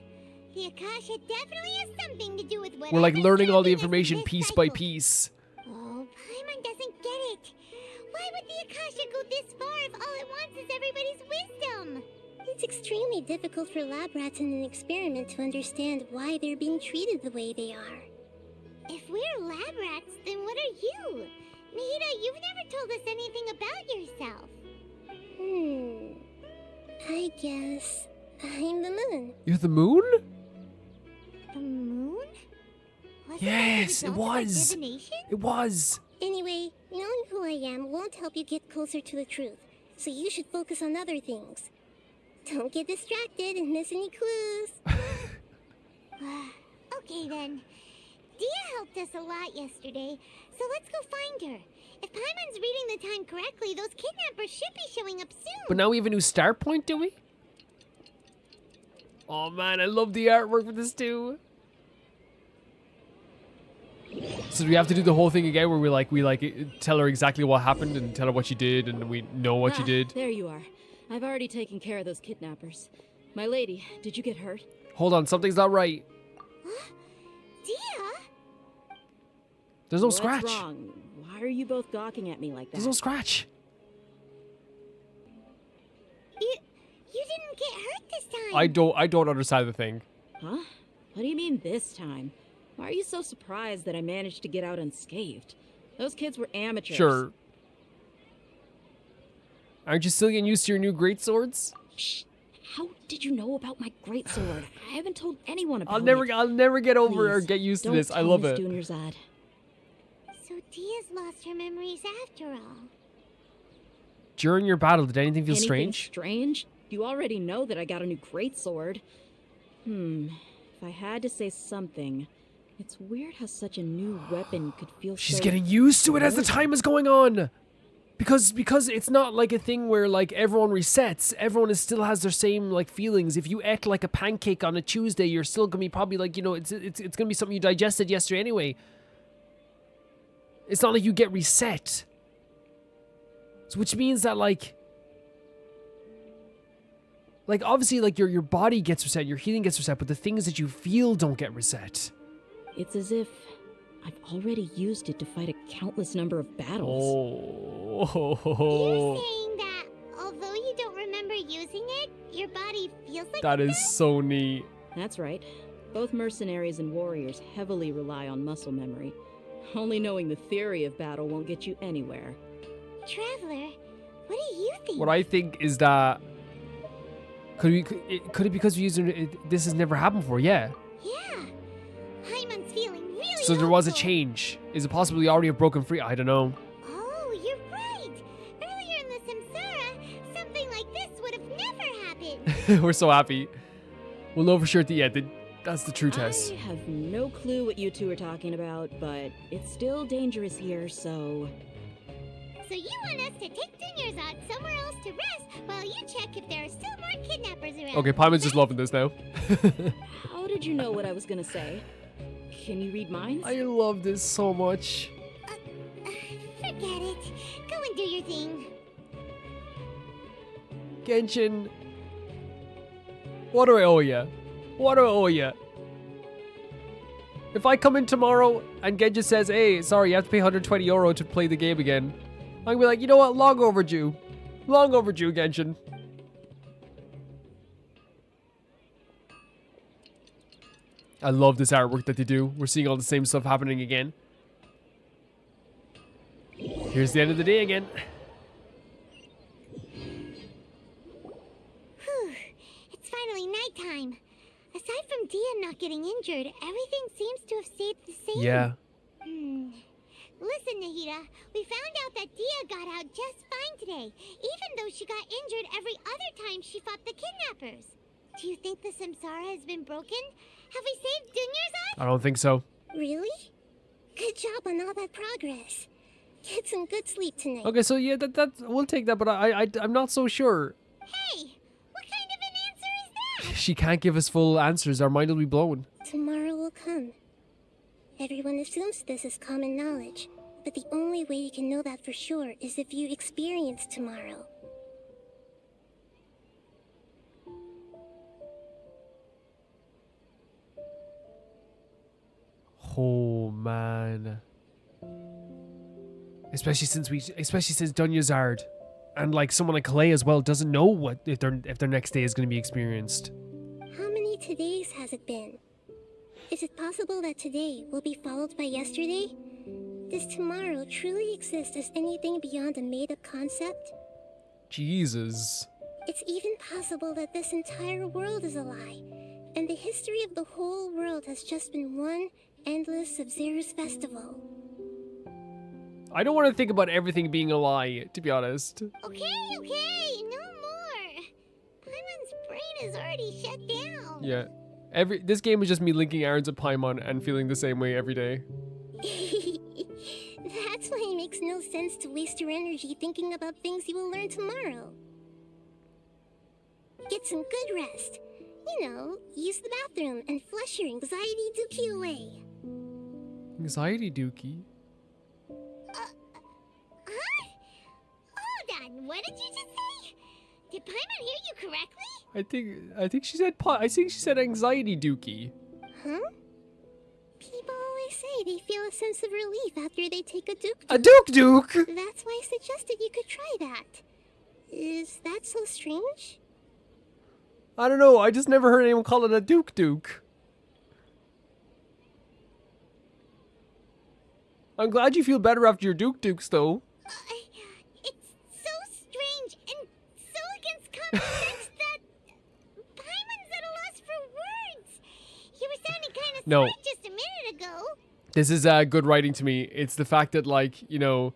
The Akasha definitely has something to do with what We're like learning all the information piece by piece. Oh, Paimon doesn't get it. Why would the Akasha go this far if all it wants is everybody's wisdom? It's extremely difficult for lab rats in an experiment to understand why they're being treated the way they are. If we're lab rats, then what are you? Nahida, you've never told us anything about yourself. I guess I'm the moon. You're the moon? The moon? Yes, it was. It was. Anyway, knowing who I am won't help you get closer to the truth, so you should focus on other things. Don't get distracted and miss any clues. Okay then. Dia helped us a lot yesterday, so let's go find her. If Paimon's reading the time correctly, those kidnappers should be showing up soon. But now we have a new start point, do we? Oh man, I love the artwork for this too. So do we have to do the whole thing again where we tell her exactly what happened and tell her what she did and we know what she did? There you are. I've already taken care of those kidnappers. My lady, did you get hurt? Hold on, something's not right. Dia? There's no What's scratch. Wrong? Why are you both gawking at me like that? There's no scratch. You didn't get hurt this time. I don't understand the thing. Huh? What do you mean this time? Why are you so surprised that I managed to get out unscathed? Those kids were amateurs. Sure. Aren't you still getting used to your new greatswords? Shh. How did you know about my greatsword? I haven't told anyone about I'll never get over or get used to this. I love it. Junior's odd. So Dia's lost her memories after all. During your battle, did anything feel strange? Strange? You already know that I got a new greatsword. If I had to say something, it's weird how such a new weapon could feel She's so getting used to it as the time is going on. Because it's not like a thing where like everyone resets. Everyone still has their same like feelings. If you ate like a pancake on a Tuesday, you're still gonna be probably like, you know, it's gonna be something you digested yesterday anyway. It's not like you get reset. So which means that like obviously like your body gets reset, your healing gets reset, but the things that you feel don't get reset. It's as if I've already used it to fight a countless number of battles. You're saying that although you don't remember using it, your body feels like that is so neat. That's right. Both mercenaries and warriors heavily rely on muscle memory. Only knowing the theory of battle won't get you anywhere. Traveler, what do you think? What I think is that could it because we used it, this has never happened before? Yeah. Yeah. Paimon's feeling really So there was a change. Is it possible we already have broken free? I don't know. Oh, you're right. Earlier in the Samsara, something like this would have never happened. We're so happy. We'll know for sure at the end. That's the true test. I have no clue what you two are talking about, but it's still dangerous here, so... So you want us to take Dunyarzad somewhere else to rest while you check if there are still more kidnappers around? Okay, Paimon's just loving this now. How did you know what I was gonna say? Can you read minds? I love this so much. Forget it. Go and do your thing. Genshin. What do I owe you? What do I owe you? If I come in tomorrow and Genshin says, hey, sorry, you have to pay €120 to play the game again, I'm gonna be like, you know what? Long overdue. Long overdue, Genshin. I love this artwork that they do. We're seeing all the same stuff happening again. Here's the end of the day again. Whew. It's finally nighttime. Aside from Dia not getting injured, everything seems to have stayed the same. Yeah. Listen, Nahida, we found out that Dia got out just fine today, even though she got injured every other time she fought the kidnappers. Do you think the Samsara has been broken? Have we saved Dunyarzad? I don't think so. Really? Good job on all that progress. Get some good sleep tonight. Okay, so yeah, that we'll take that, but I'm not so sure. Hey, what kind of an answer is that? She can't give us full answers. Our mind will be blown. Tomorrow will come. Everyone assumes this is common knowledge, but the only way you can know that for sure is if you experience tomorrow. Oh man. Especially since Dunyarzad and like someone like Kalei as well doesn't know what if their next day is going to be experienced. How many todays has it been? Is it possible that today will be followed by yesterday? Does tomorrow truly exist as anything beyond a made-up concept? Jesus. It's even possible that this entire world is a lie, and the history of the whole world has just been one endless Sabzeruz festival. I don't want to think about everything being a lie, to be honest. Okay, no more. Paimon's brain is already shut down. Yeah. This game is just me linking errands at Paimon and feeling the same way every day. That's why it makes no sense to waste your energy thinking about things you will learn tomorrow. Get some good rest. You know, use the bathroom and flush your anxiety dookie away. Anxiety dookie? Huh? Hold on, what did you just say? Did Paimon hear you correctly? I think she said anxiety dookie. Huh? People always say they feel a sense of relief after they take a duke. A duke? That's why I suggested you could try that. Is that so strange? I don't know. I just never heard anyone call it a duke. I'm glad you feel better after your dukes, though. It's so strange and so against common sense that Paimon's at a loss for words. You were sounding kind of No. smart just a minute ago. This is good writing to me. It's the fact that, like, you know,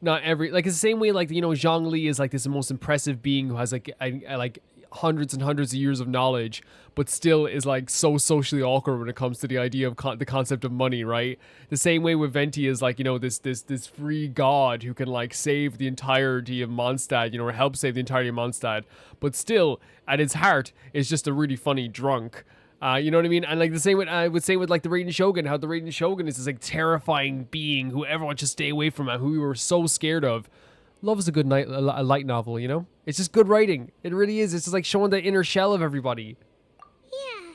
not every... Like, it's the same way, like, you know, Zhang Li is, like, this most impressive being who has, like, like hundreds and hundreds of years of knowledge, but still is, like, so socially awkward when it comes to the idea of the concept of money, right? The same way with Venti is, like, you know, this free god who can, like, save the entirety of Mondstadt, you know, or help save the entirety of Mondstadt, but still, at its heart, is just a really funny drunk. You know what I mean? And like the same with I would say with like the Raiden Shogun, how the Raiden Shogun is this like terrifying being who everyone should stay away from, and who we were so scared of. Love's a good a light novel, you know? It's just good writing. It really is. It's just like showing the inner shell of everybody. Yeah.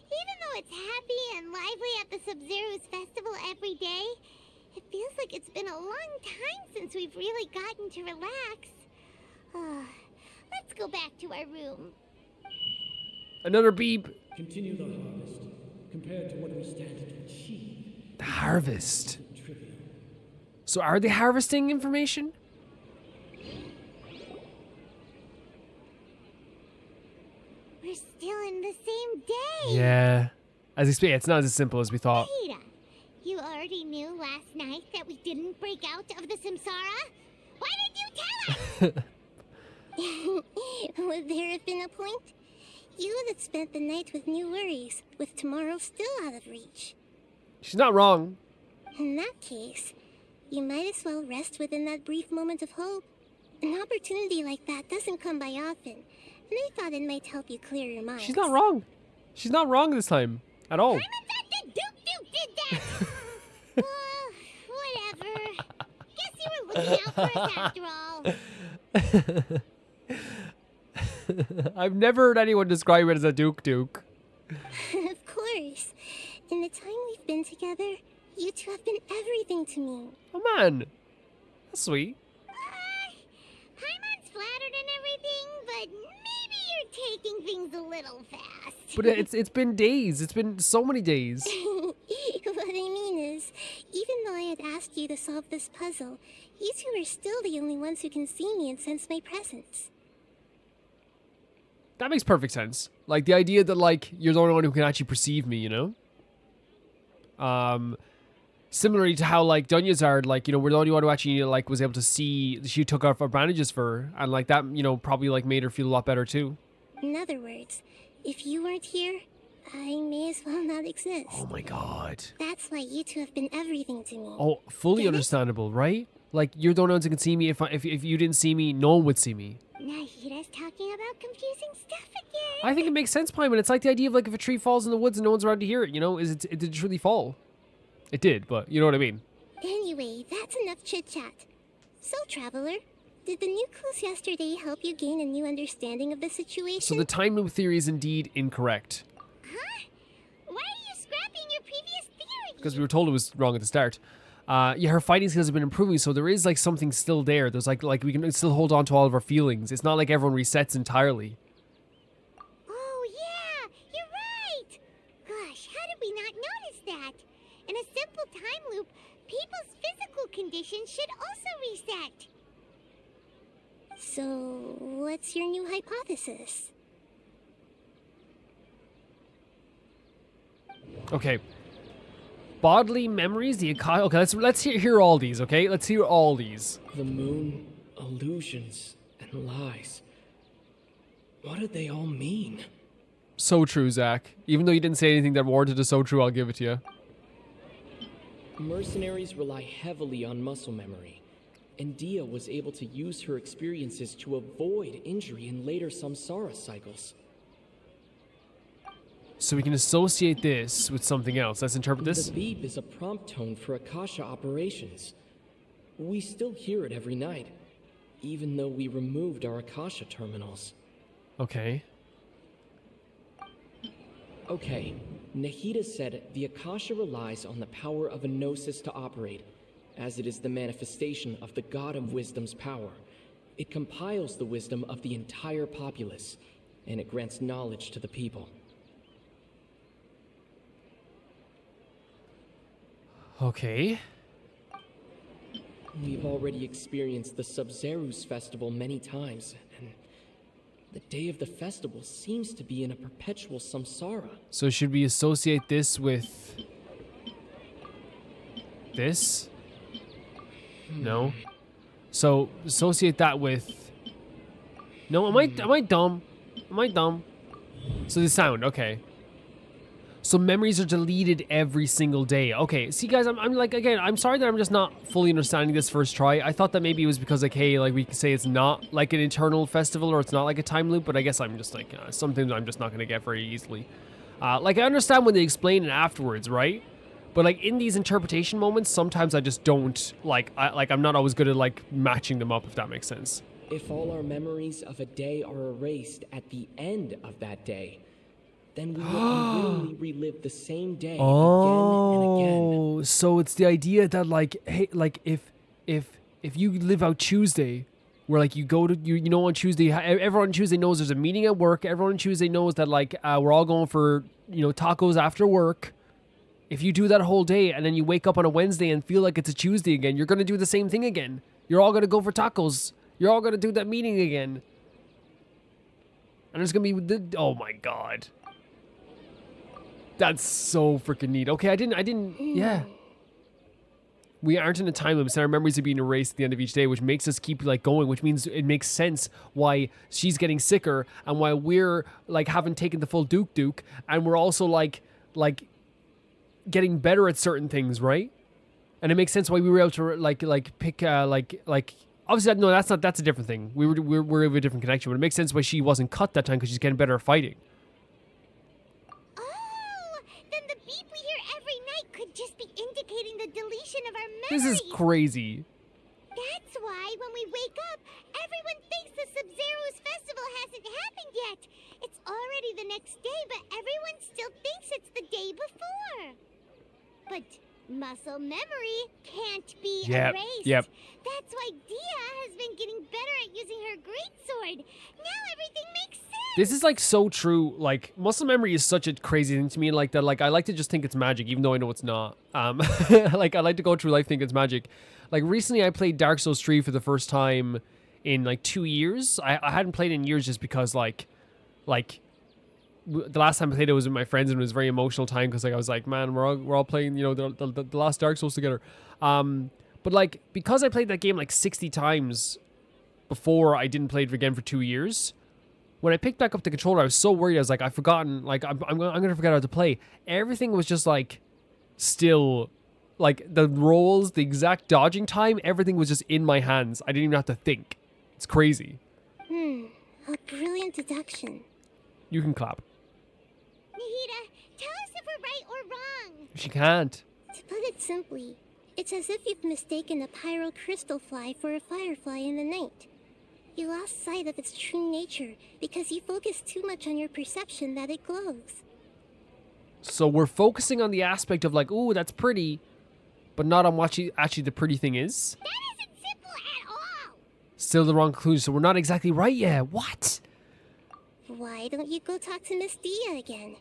Even though it's happy and lively at the Sabzeruz festival every day, it feels like it's been a long time since we've really gotten to relax. Let's go back to our room. Another beep. Continue the harvest. Compared to what we stand to achieve. The harvest. So are they harvesting information? We're still in the same day. Yeah. As expected, it's not as simple as we thought. Nahida, you already knew last night that we didn't break out of the Samsara? Why did you tell us? Would there have been a point? You would have spent the night with new worries, with tomorrow still out of reach. She's not wrong. In that case, you might as well rest within that brief moment of hope. An opportunity like that doesn't come by often, and I thought it might help you clear your mind. She's not wrong. She's not wrong this time. At all. I thought the Duke did that! Whatever. Guess you were looking out for us after all. I've never heard anyone describe it as a duke. Of course. In the time we've been together, you two have been everything to me. Oh man. That's sweet. Paimon's flattered and everything, but maybe you're taking things a little fast. But it's been days. It's been so many days. What I mean is, even though I had asked you to solve this puzzle, you two are still the only ones who can see me and sense my presence. That makes perfect sense. Like, the idea that, like, you're the only one who can actually perceive me, you know? Similarly to how, like, Dunyarzad, like, you know, we're the only one who actually, like, was able to see, she took off our bandages for her, and, like, that, you know, probably, like, made her feel a lot better, too. In other words, if you weren't here, I may as well not exist. Oh my god. That's why you two have been everything to me. Oh, fully understandable, right? Like, you're the only ones who can see me. If you didn't see me, no one would see me. Nahida's talking about confusing stuff again. I think it makes sense, Paimon. It's like the idea of, like, if a tree falls in the woods and no one's around to hear it, you know? It did truly fall. It did, but you know what I mean. Anyway, that's enough chit-chat. So, Traveler, did the new clues yesterday help you gain a new understanding of the situation? So the time loop theory is indeed incorrect. Huh? Why are you scrapping your previous theory? Because we were told it was wrong at the start. Yeah, her fighting skills have been improving, so there is, like, something still there. There's, like we can still hold on to all of our feelings. It's not like everyone resets entirely. Oh, yeah, you're right. Gosh, how did we not notice that? In a simple time loop, people's physical conditions should also reset. So, what's your new hypothesis? Okay. Bodily memories, the Akai. Okay, let's hear all these. Okay, let's hear all these. The moon, illusions, and lies. What do they all mean? So true, Zach. Even though you didn't say anything that warranted a so true, I'll give it to you. Mercenaries rely heavily on muscle memory, and Dia was able to use her experiences to avoid injury in later samsara cycles. So we can associate this with something else. Let's interpret this. The beep is a prompt tone for Akasha operations. We still hear it every night, even though we removed our Akasha terminals. Okay. Okay, Nahida said the Akasha relies on the power of a gnosis to operate, as it is the manifestation of the God of Wisdom's power. It compiles the wisdom of the entire populace, and it grants knowledge to the people. Okay. We've already experienced the Sub-Zerus festival many times, and the day of the festival seems to be in a perpetual samsara. So should we associate this with this? No. So associate that with. No, am I dumb? Am I dumb? So the sound, okay. So memories are deleted every single day. Okay, see guys, I'm like, again, I'm sorry that I'm just not fully understanding this first try. I thought that maybe it was because, like, hey, like we could say it's not like an eternal festival or it's not like a time loop, but I guess I'm just like, something I'm just not going to get very easily. Like, I understand when they explain it afterwards, right? But, like, in these interpretation moments, sometimes I just don't, I'm not always good at, like, matching them up, if that makes sense. If all our memories of a day are erased at the end of that day, then we will unwittingly relive the same day again and again. So it's the idea that, like, hey, like, if you live out Tuesday, where, like, you go to, you know, on Tuesday, everyone on Tuesday knows there's a meeting at work, everyone on Tuesday knows that, like, we're all going for, you know, tacos after work. If you do that whole day and then you wake up on a Wednesday and feel like it's a Tuesday again, you're going to do the same thing again. You're all going to go for tacos. You're all going to do that meeting again. And there's going to be, oh my God. That's so freaking neat. Okay, I didn't, yeah. We aren't in a time limit, so our memories are being erased at the end of each day, which makes us keep, like, going, which means it makes sense why she's getting sicker and why we're, like, haven't taken the full Duke, and we're also, like, getting better at certain things, right? And it makes sense why we were able to, like pick, obviously, no, that's a different thing. We're of a different connection, but it makes sense why she wasn't cut that time, because she's getting better at fighting. Just be indicating the deletion of our memories. This is crazy. That's why when we wake up, everyone thinks the Sub-Zerus festival hasn't happened yet. It's already the next day, but everyone still thinks it's the day before. But muscle memory can't be erased. Yep. That's why Dia has been getting better at using her greatsword. Now everything makes sense. This is, like, so true. Like, muscle memory is such a crazy thing to me. Like, that, like, I like to just think it's magic, even though I know it's not. Like, I like to go through life thinking it's magic. Like, recently I played Dark Souls 3 for the first time in, like, 2 years. I hadn't played in years just because, like, the last time I played it was with my friends, and it was a very emotional time because, like, I was like, man, we're all playing, you know, the last Dark Souls together. But, like, because I played that game like 60 times before I didn't play it again for 2 years, when I picked back up the controller, I was so worried. I was like, I've forgotten. Like, I'm gonna forget how to play. Everything was just like still, like the rolls, the exact dodging time. Everything was just in my hands. I didn't even have to think. It's crazy. A brilliant deduction. You can clap. Nahida, tell us if we're right or wrong. She can't. To put it simply, it's as if you've mistaken a pyro crystal fly for a firefly in the night. You lost sight of its true nature because you focused too much on your perception that it glows. So we're focusing on the aspect of like, ooh, that's pretty, but not on what actually the pretty thing is. That isn't simple at all. Still the wrong conclusion, so we're not exactly right yet. What? Why don't you go talk to Miss Dia again?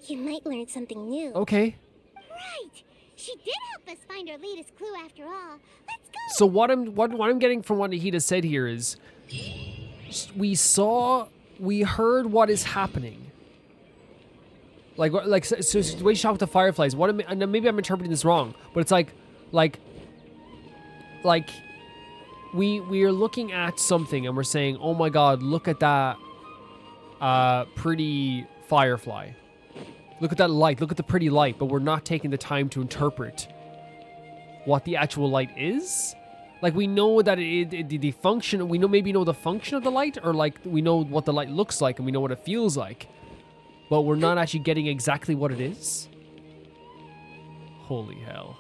You might learn something new. Okay. Right. She did help us find our latest clue after all. Let's go. So what I'm getting from what Nahida said here is, we heard what is happening. So the way she shot with the fireflies. And maybe I'm interpreting this wrong, but it's like we are looking at something and we're saying, oh my god, look at that pretty firefly. Look at that light. Look at the pretty light. But we're not taking the time to interpret what the actual light is. Like, we know that the function, we know the function of the light, or like we know what the light looks like and we know what it feels like, but we're not actually getting exactly what it is. Holy hell.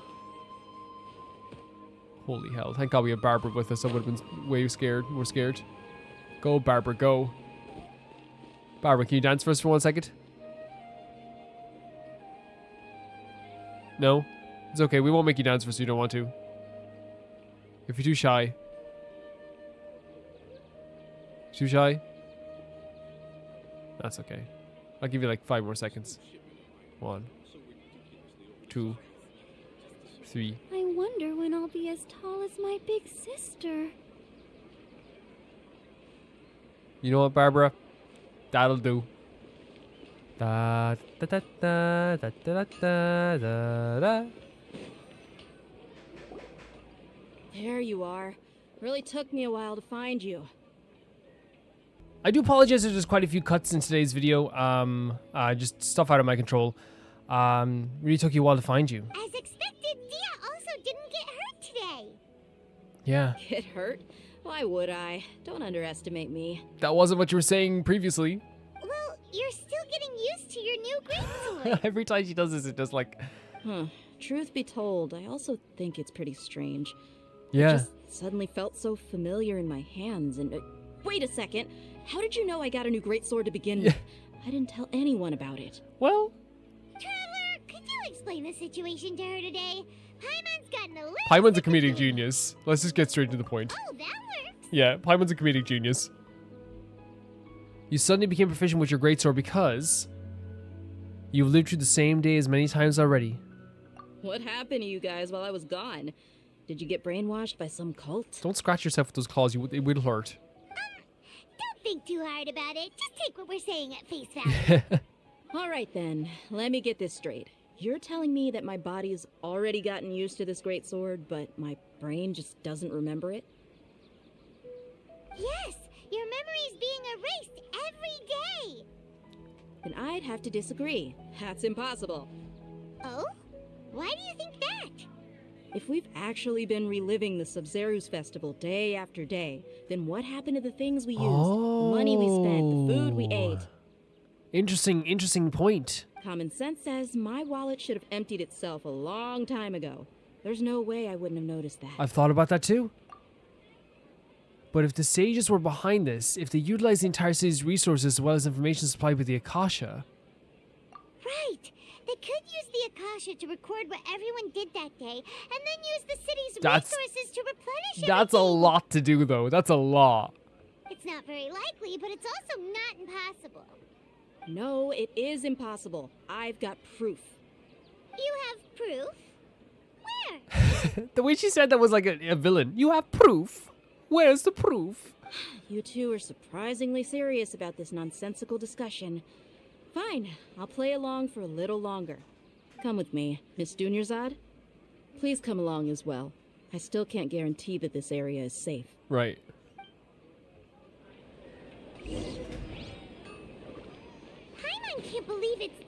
Holy hell. Thank God we have Barbara with us. I would have been way scared. We're scared. Go, Barbara, go. Barbara, can you dance for us for 1 second? No? It's okay. We won't make you dance for us if you don't want to. If you're too shy. Too shy? That's okay. I'll give you like 5 more seconds. 1, 2, 3. I wonder when I'll be as tall as my big sister. You know what, Barbara? That'll do. Da da da da da da da da da. There you are. Really took me a while to find you. I do apologize. There's just quite a few cuts in today's video. Just stuff out of my control. Really took you a while to find you. As expected, Dia also didn't get hurt today. Yeah. Get hurt? Why would I? Don't underestimate me. That wasn't what you were saying previously. Well, you're still getting used to your new greatsword. Every time she does this, it just like... Truth be told, I also think it's pretty strange. Yeah. It just suddenly felt so familiar in my hands, and... wait a second! How did you know I got a new greatsword to begin with? I didn't tell anyone about it. Well... Traveler, could you explain the situation to her today? Paimon's gotten a little... Paimon's a comedic genius. Let's just get straight to the point. Oh, that works! Yeah, Paimon's a comedic genius. You suddenly became proficient with your greatsword because... you've lived through the same day as many times already. What happened to you guys while I was gone? Did you get brainwashed by some cult? Don't scratch yourself with those claws. It will hurt. Don't think too hard about it. Just take what we're saying at face value. All right then, let me get this straight. You're telling me that my body's already gotten used to this greatsword, but my brain just doesn't remember it? Yes, your memory's being erased every day. Then I'd have to disagree. That's impossible. Oh? Why do you think that? If we've actually been reliving the Sub-Zerus festival day after day, then what happened to the things we used, the money we spent, the food we ate? Interesting point. Common sense says my wallet should have emptied itself a long time ago. There's no way I wouldn't have noticed that. I've thought about that too. But if the sages were behind this, if they utilized the entire city's resources as well as information supplied by the Akasha... Right! They could use the Akasha to record what everyone did that day, and then use the city's resources to replenish it. That's a lot to do, though. That's a lot. It's not very likely, but it's also not impossible. No, it is impossible. I've got proof. You have proof? Where? The way she said that was like a villain. You have proof? Where's the proof? You two are surprisingly serious about this nonsensical discussion. Fine, I'll play along for a little longer. Come with me, Miss Dunyarzad. Please come along as well. I still can't guarantee that this area is safe. Right.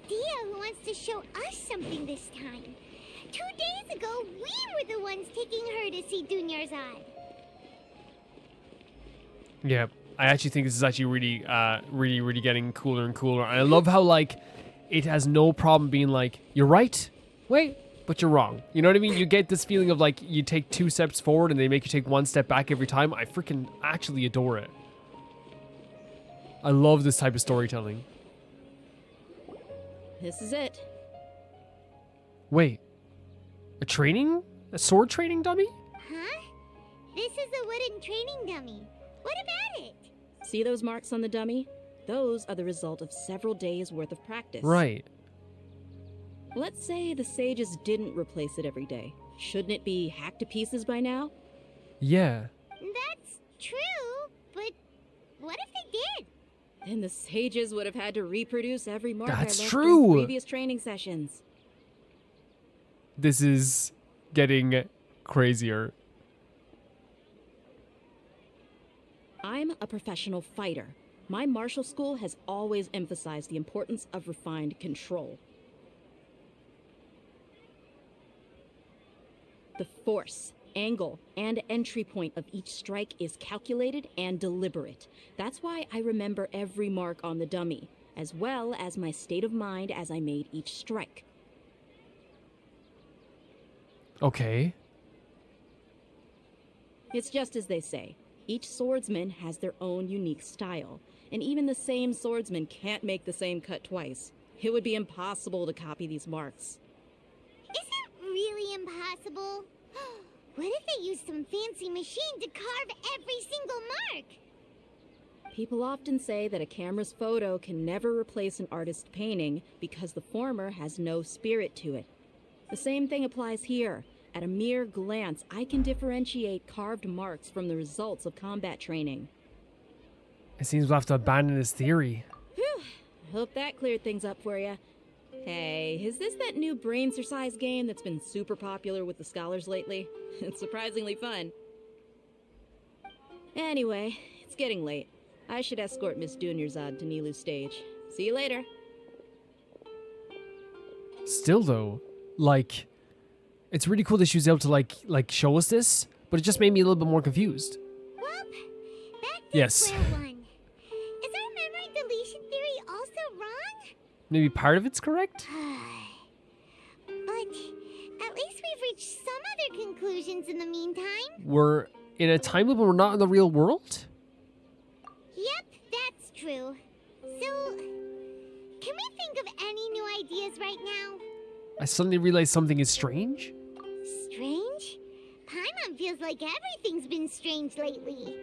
idea who wants to show us something this time. 2 days ago, we were the ones taking her to see Dunyarzad. Yeah, I actually think this is actually really getting cooler and cooler. And I love how, like, it has no problem being like, you're right, wait, but you're wrong. You know what I mean? You get this feeling of, like, you take 2 steps forward and they make you take 1 step back every time. I freaking actually adore it. I love this type of storytelling. This is it. Wait. A sword training dummy? Huh? This is a wooden training dummy. What about it? See those marks on the dummy? Those are the result of several days' worth of practice. Right. Let's say the sages didn't replace it every day. Shouldn't it be hacked to pieces by now? Yeah. That's true, but what if they did? Then the sages would have had to reproduce every mark I left true. in previous training sessions. This is getting crazier. I'm a professional fighter. My martial school has always emphasized the importance of refined control. The force, angle, and entry point of each strike is calculated and deliberate. That's why I remember every mark on the dummy, as well as my state of mind as I made each strike. Okay. It's just as they say. Each swordsman has their own unique style, and even the same swordsman can't make the same cut twice. It would be impossible to copy these marks. Is it really impossible? What if they used some fancy machine to carve every single mark? People often say that a camera's photo can never replace an artist's painting because the former has no spirit to it. The same thing applies here. At a mere glance, I can differentiate carved marks from the results of combat training. It seems we'll have to abandon this theory. Whew. Hope that cleared things up for you. Hey, is this that new brain-exercise game that's been super popular with the scholars lately? It's surprisingly fun. Anyway, it's getting late. I should escort Miss Dunyarzad to Nilu's stage. See you later. Still though, like, it's really cool that she was able to like show us this, but it just made me a little bit more confused. Well, back to Yes. square one. Is our memory deletion theory also wrong? Maybe part of it's correct? But at least we've reached some other conclusions in the meantime. We're in a time loop and we're not in the real world? Yep, that's true. So, can we think of any new ideas right now? I suddenly realized something is strange. Strange? Paimon feels like everything's been strange lately.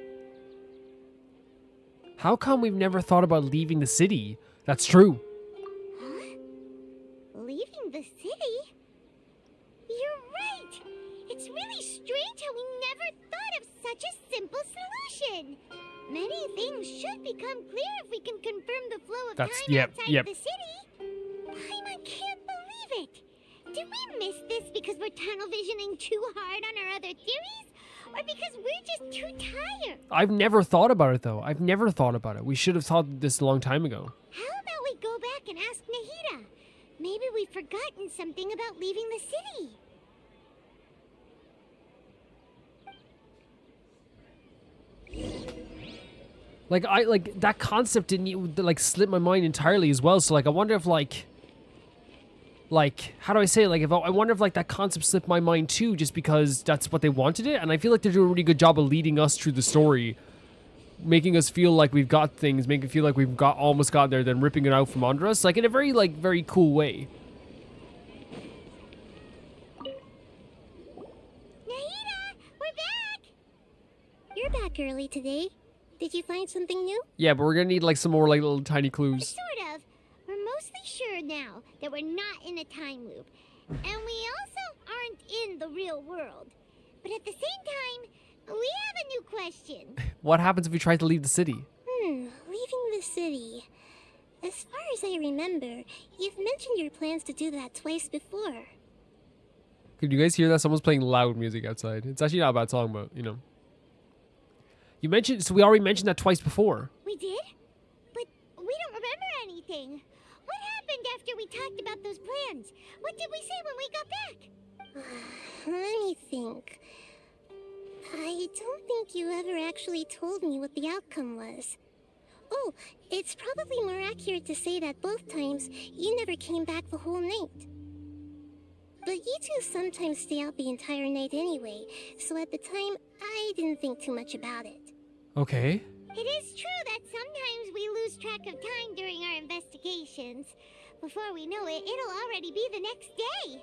How come we've never thought about leaving the city? That's true. Huh? Leaving the city? You're right! It's really strange how we never thought of such a simple solution. Many things should become clear if we can confirm the flow of time outside the city. Paimon can't believe it. Did we miss this because we're tunnel visioning too hard on our other theories? Or because we're just too tired? I've never thought about it though. I've never thought about it. We should have thought this a long time ago. How about we go back and ask Nahida? Maybe we've forgotten something about leaving the city. Like that concept didn't like slip my mind entirely as well. So like I wonder if like how do I say it? Like if I wonder if like that concept slipped my mind too, just because that's what they wanted it. And I feel like they're doing a really good job of leading us through the story, making us feel like we've got things, making it feel like we've almost got there, then ripping it out from under us, like in a very cool way. Nahida, we're back. You're back early today. Did you find something new? Yeah, but we're gonna need like some more like little tiny clues. Sort of. We're mostly sure now that we're not in a time loop. And we also aren't in the real world. But at the same time, we have a new question. What happens if we try to leave the city? Leaving the city. As far as I remember, you've mentioned your plans to do that twice before. Could you guys hear that? Someone's playing loud music outside. It's actually not a bad song, but you know. You mentioned, so we already mentioned that twice before. We did? But we don't remember anything. What happened after we talked about those plans? What did we say when we got back? Let me think. I don't think you ever actually told me what the outcome was. Oh, it's probably more accurate to say that both times you never came back the whole night. But you two sometimes stay out the entire night anyway, so at the time, I didn't think too much about it. Okay. It is true that sometimes we lose track of time during our investigations. Before we know it, it'll already be the next day.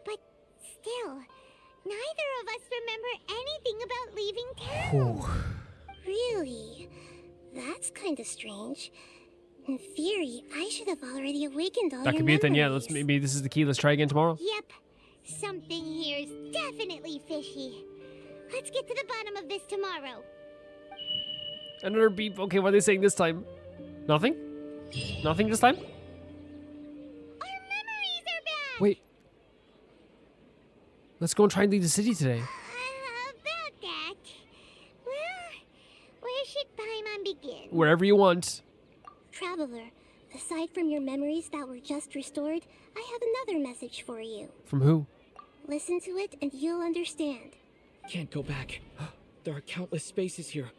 But still, neither of us remember anything about leaving town. Really? That's kinda strange. In theory, I should have already awakened all That your could be it then, yeah. memories. Maybe this is the key. Let's try again tomorrow. Yep. Something here is definitely fishy. Let's get to the bottom of this tomorrow. Another beep. Okay, what are they saying this time? Nothing? Nothing this time? Our memories are back! Wait. Let's go and try and leave the city today. About that. Well, where should Paimon begin? Wherever you want. Traveler, aside from your memories that were just restored, I have another message for you. From who? Listen to it and you'll understand. Can't go back. There are countless spaces here.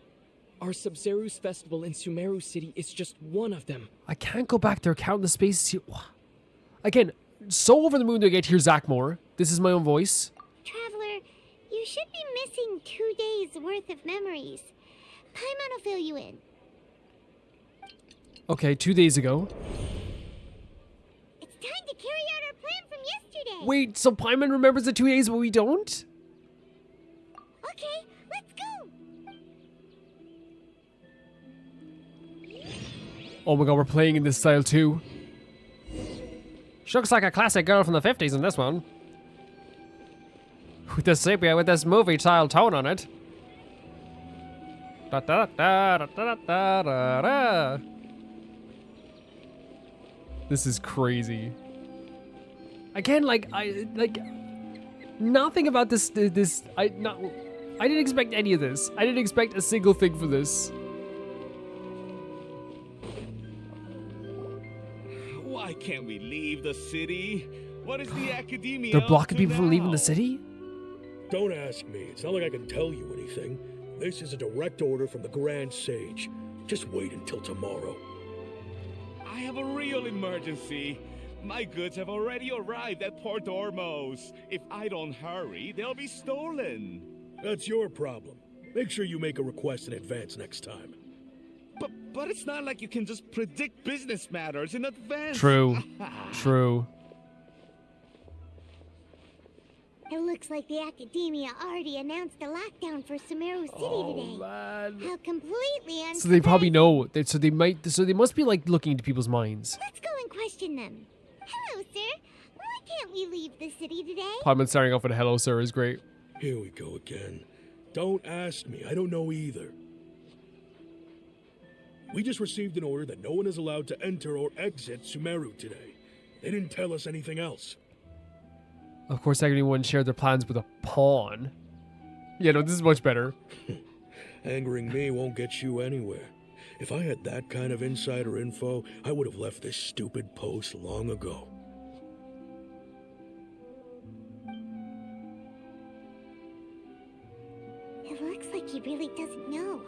Our Sub-Zero's festival in Sumeru City is just one of them. I can't go back there, counting the spaces here. Again, so over the moon to get to hear Zach more. This is my own voice. Traveler, you should be missing 2 days worth of memories. Paimon will fill you in. Okay, 2 days ago. It's time to carry out our plan from yesterday. Wait, so Paimon remembers the 2 days, but we don't? Okay, let's go. Oh my god, we're playing in this style too. She looks like a classic girl from the 50s in this one. With this sepia with this movie style tone on it. Da da da da da da da da. This is crazy. Again, nothing about this. I didn't expect any of this. I didn't expect a single thing for this. Why can't we leave the city? What is the academia? They're blocking people from leaving the city? Don't ask me. It's not like I can tell you anything. This is a direct order from the Grand Sage. Just wait until tomorrow. I have a real emergency. My goods have already arrived at Port Ormos. If I don't hurry, they'll be stolen. That's your problem. Make sure you make a request in advance next time. But it's not like you can just predict business matters in advance. True. True. It looks like the Academia already announced a lockdown for Sumeru City today. Man. How completely unsurprising. So they probably know. So they must be like looking into people's minds. Let's go and question them. Hello, sir. Why can't we leave the city today? Paimon starting off with a hello, sir is great. Here we go again. Don't ask me. I don't know either. We just received an order that no one is allowed to enter or exit Sumeru today. They didn't tell us anything else. Of course, everyone shared their plans with a pawn. Yeah, no, this is much better. Angering me won't get you anywhere. If I had that kind of insider info, I would have left this stupid post long ago. It looks like he really doesn't know.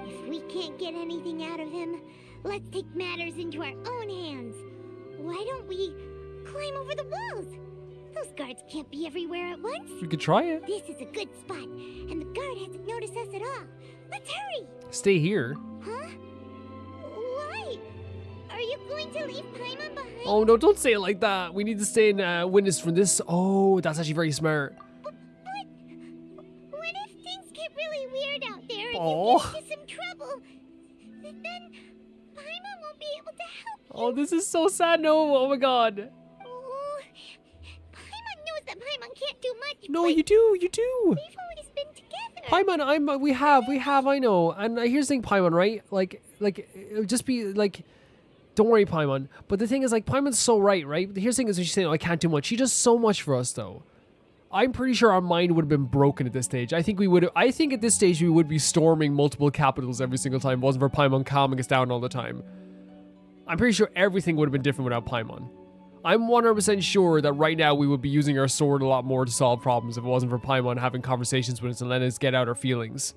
If we can't get anything out of him, let's take matters into our own hands. Why don't we climb over the walls? Those guards can't be everywhere at once. We could try it. This is a good spot, and the guard hasn't noticed us at all. Let's hurry! Stay here. Huh? Why? Are you going to leave Paimon behind? Oh no, don't say it like that. We need to stay in witness for this. Oh, that's actually very smart. But what if things get really weird out there and Oh. you get into some trouble? Then Paimon won't be able to help you. Oh, this is so sad. No, oh my god. Oh, Paimon knows that Paimon can't do much. No, but you do. We've always been together. Paimon, we have, I know. And here's the thing, Paimon, right? Like, just be like, don't worry, Paimon. But the thing is, like, Paimon's so right? Here's the thing is, she's saying, oh, I can't do much. She does so much for us, though. I'm pretty sure our mind would have been broken at this stage. I think at this stage we would be storming multiple capitals every single time. It wasn't for Paimon calming us down all the time. I'm pretty sure everything would have been different without Paimon. I'm 100% sure that right now we would be using our sword a lot more to solve problems if it wasn't for Paimon having conversations with us and letting us get out our feelings.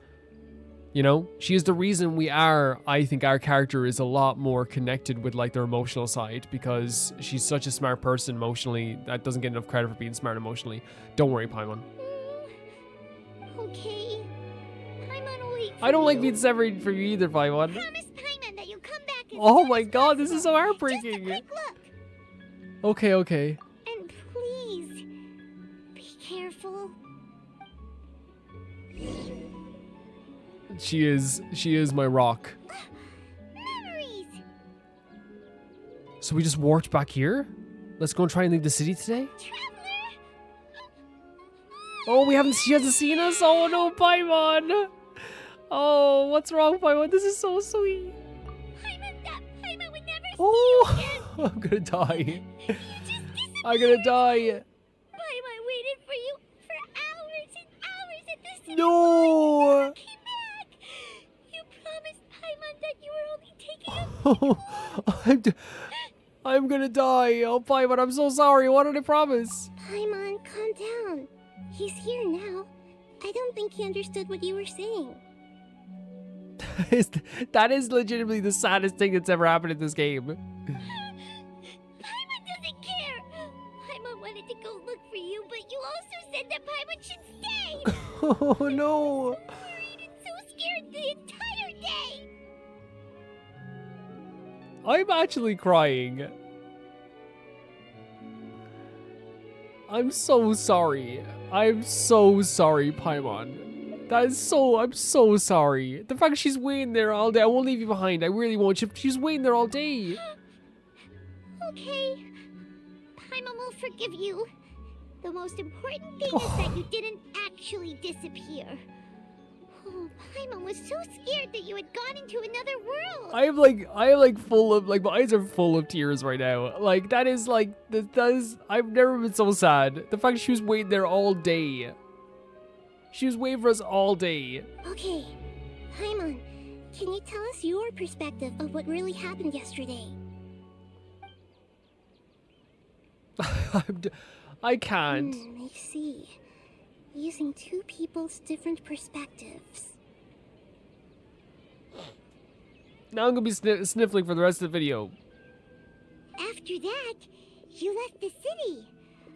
You know, she is the reason I think our character is a lot more connected with like their emotional side, because she's such a smart person emotionally that doesn't get enough credit for being smart emotionally. Don't worry, Paimon. Okay. Paimon will wait for I don't like you. being separated from you either, Paimon. Promise Paimon that you'll come back as Oh soon my as god, this is so possible. heartbreaking. Just a quick look. Okay, okay. And please, be careful. She is my rock. Memories! So we just warped back here? Let's go and try and leave the city today? Oh, she hasn't seen us? Oh no, Paimon! Oh, what's wrong, Paimon? This is so sweet. Paimon would never Oh, I'm gonna die. I'm gonna die. Paimon waited for you for hours and hours at the city. No! Came back. You promised Paimon that you were only taking a I'm gonna die. Oh, Paimon, I'm so sorry. What did I promise? Paimon, calm down. He's here now. I don't think he understood what you were saying. That is legitimately the saddest thing that's ever happened in this game. Paimon doesn't care. Paimon wanted to go look for you, but you also said that Paimon should stay. Oh no. Worried and so scared the entire day. I'm actually crying. I'm so sorry. I'm so sorry, Paimon. I'm so sorry. The fact she's waiting there all day, I won't leave you behind. I really won't. She's waiting there all day. Okay. Paimon will forgive you. The most important thing is that you didn't actually disappear. Oh, Paimon was so scared that you had gone into another world. I am like full of, like, my eyes are full of tears right now. Like, that is like, I've never been so sad. The fact she was waiting there all day. She was waiting for us all day. Okay, Paimon, can you tell us your perspective of what really happened yesterday? I can't. I see. Using two people's different perspectives. Now I'm gonna be sniffling for the rest of the video. After that, you left the city.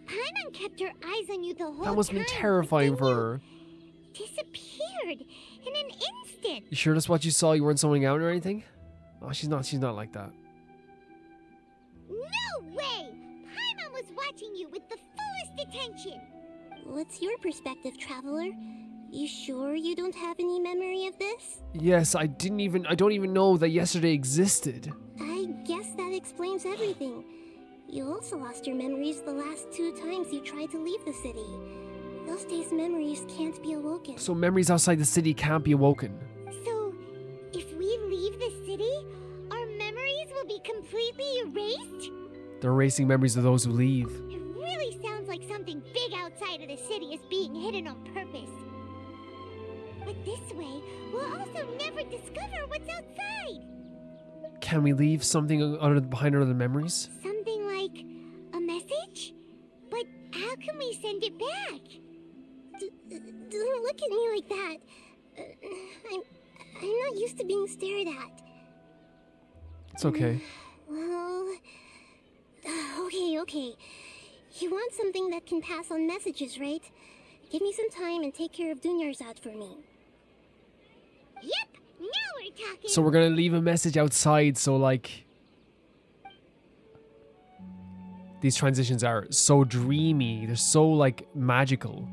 Paimon kept her eyes on you the whole time. That must have been terrifying for her. Disappeared in an instant. You sure that's what you saw? You weren't zoning out or anything? Oh, she's not like that. No way! Paimon was watching you with the fullest attention. What's your perspective, Traveler? You sure you don't have any memory of this? Yes, I don't even know that yesterday existed. I guess that explains everything. You also lost your memories the last 2 times you tried to leave the city. Those days' memories can't be awoken. So memories outside the city can't be awoken. So, if we leave the city, our memories will be completely erased? They're erasing memories of those who leave. It really sounds like something big outside of the city is being hidden on purpose. But this way, we'll also never discover what's outside. Can we leave something behind other memories? Something like a message? But how can we send it back? Don't look at me like that. I'm not used to being stared at. It's okay. Well, okay. You want something that can pass on messages, right? Give me some time and take care of Dunyarzad for me. Yep, now we're talking. So we're gonna leave a message outside, so like... These transitions are so dreamy. They're so, like, magical.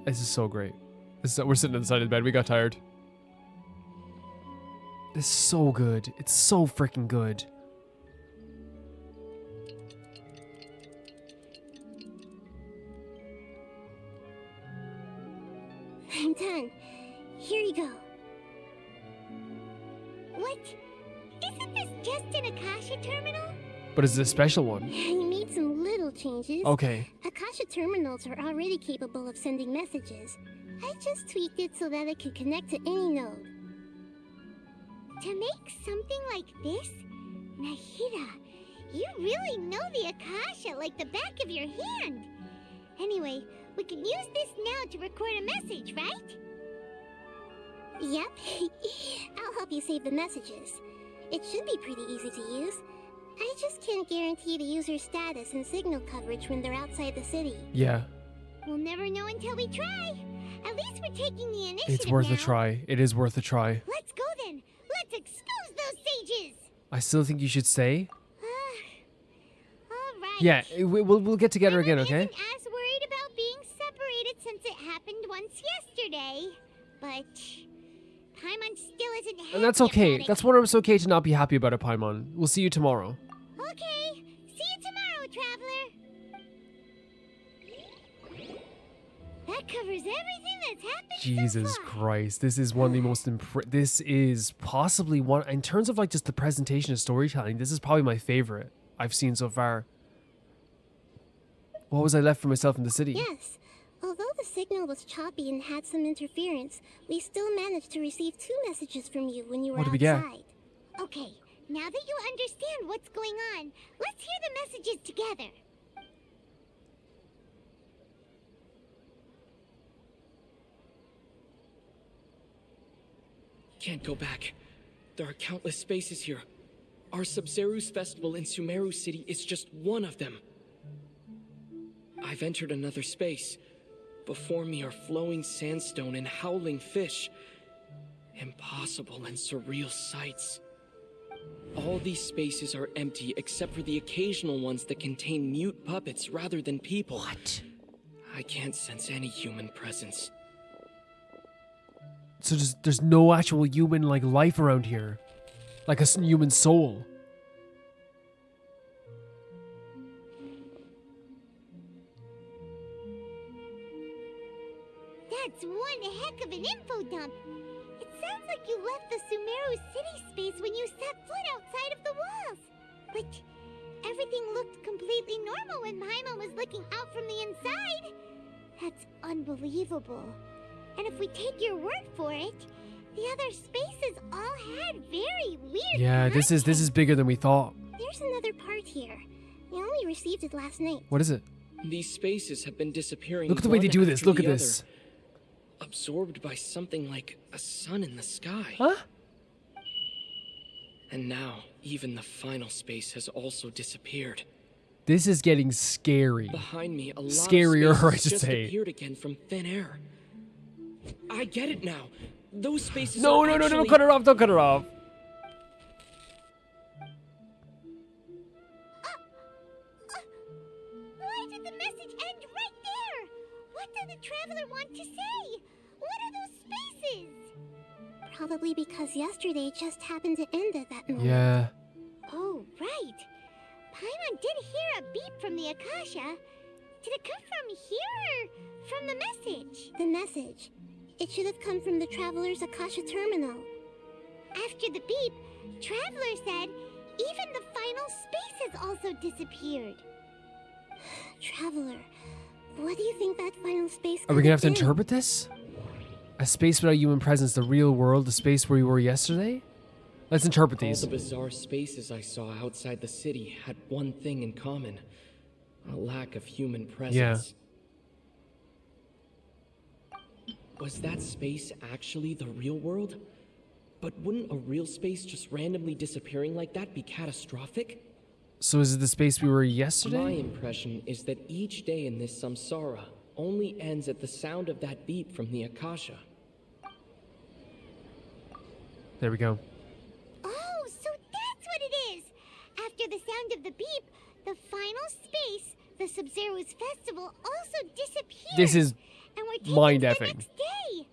This is so great. We're sitting on the side of the bed. We got tired. This is so good. It's so freaking good. I'm done. Here you go. What? Isn't this just an Akasha terminal? But it's a special one. I made some little changes. Okay. Akasha terminals are already capable of sending messages. I just tweaked it so that it could connect to any node. To make something like this? Nahida, you really know the Akasha like the back of your hand. Anyway, we can use this now to record a message, right? Yep. I'll help you save the messages. It should be pretty easy to use. I just can't guarantee the user's status and signal coverage when they're outside the city. Yeah. We'll never know until we try. At least we're taking the initiative. It's worth now. a try. It is worth a try. Let's go then. Let's expose those sages. I still think you should stay. All right. Yeah, we'll get together again, okay? Isn't as worried about being separated since it happened once yesterday, but Paimon still isn't happy. And that's okay. about it. That's when it's okay to not be happy about it, Paimon. We'll see you tomorrow. Okay. See you tomorrow, traveler. That covers everything that's happened. Jesus Christ, this is one of the most this is possibly one in terms of like just the presentation of storytelling. This is probably my favorite I've seen so far. What was I left for myself in the city? Yes. Although the signal was choppy and had some interference, we still managed to receive 2 messages from you when you were What did we outside. get? Okay, now that you understand what's going on, let's hear the messages together. Can't go back. There are countless spaces here. Our Sub-Zeru's festival in Sumeru City is just one of them. I've entered another space. Before me are flowing sandstone and howling fish. Impossible and surreal sights. All these spaces are empty except for the occasional ones that contain mute puppets rather than people. What? I can't sense any human presence. So there's no actual human like life around here, like a human soul. That's one heck of an info dump. It sounds like you left the Sumeru city space when you set foot outside of the walls. But everything looked completely normal when Paimon was looking out from the inside. That's unbelievable. And if we take your word for it, the other spaces all had very weird Yeah, this is bigger than we thought. There's another part here. We only received it last night. What is it? These spaces have been disappearing. Look at the way they one do this. after Look the at this. other, absorbed by something like a sun in the sky. Huh? And now, even the final space has also disappeared. This is getting scary. Behind me, a lot Scarier, of I spaces should just say. appeared again from thin air. I get it now. Those spaces No, are no, no, actually... don't cut her off. Don't cut her off. Why did the message end right there? What did the traveler want to say? What are those spaces? Probably because yesterday just happened to end at that moment. Yeah. Oh, right. Paimon did hear a beep from the Akasha. Did it come from here or from the message? The message. It should have come from the Traveler's Akasha terminal. After the beep, Traveler said even the final space has also disappeared. Traveler, what do you think that final space Are we gonna have to could been? interpret this? A space without human presence, the real world, the space where we were yesterday? Let's interpret All these. the bizarre spaces I saw outside the city had one thing in common. A lack of human presence. Was that space actually the real world? But wouldn't a real space just randomly disappearing like that be catastrophic? So is it the space we were My yesterday? impression is that each day in this samsara only ends at the sound of that beep from the Akasha. There we go. Oh, so that's what it is! After the sound of the beep, the final space, the Sub-Zero's festival, also disappeared. This is and we're taken mind to the effing. next day.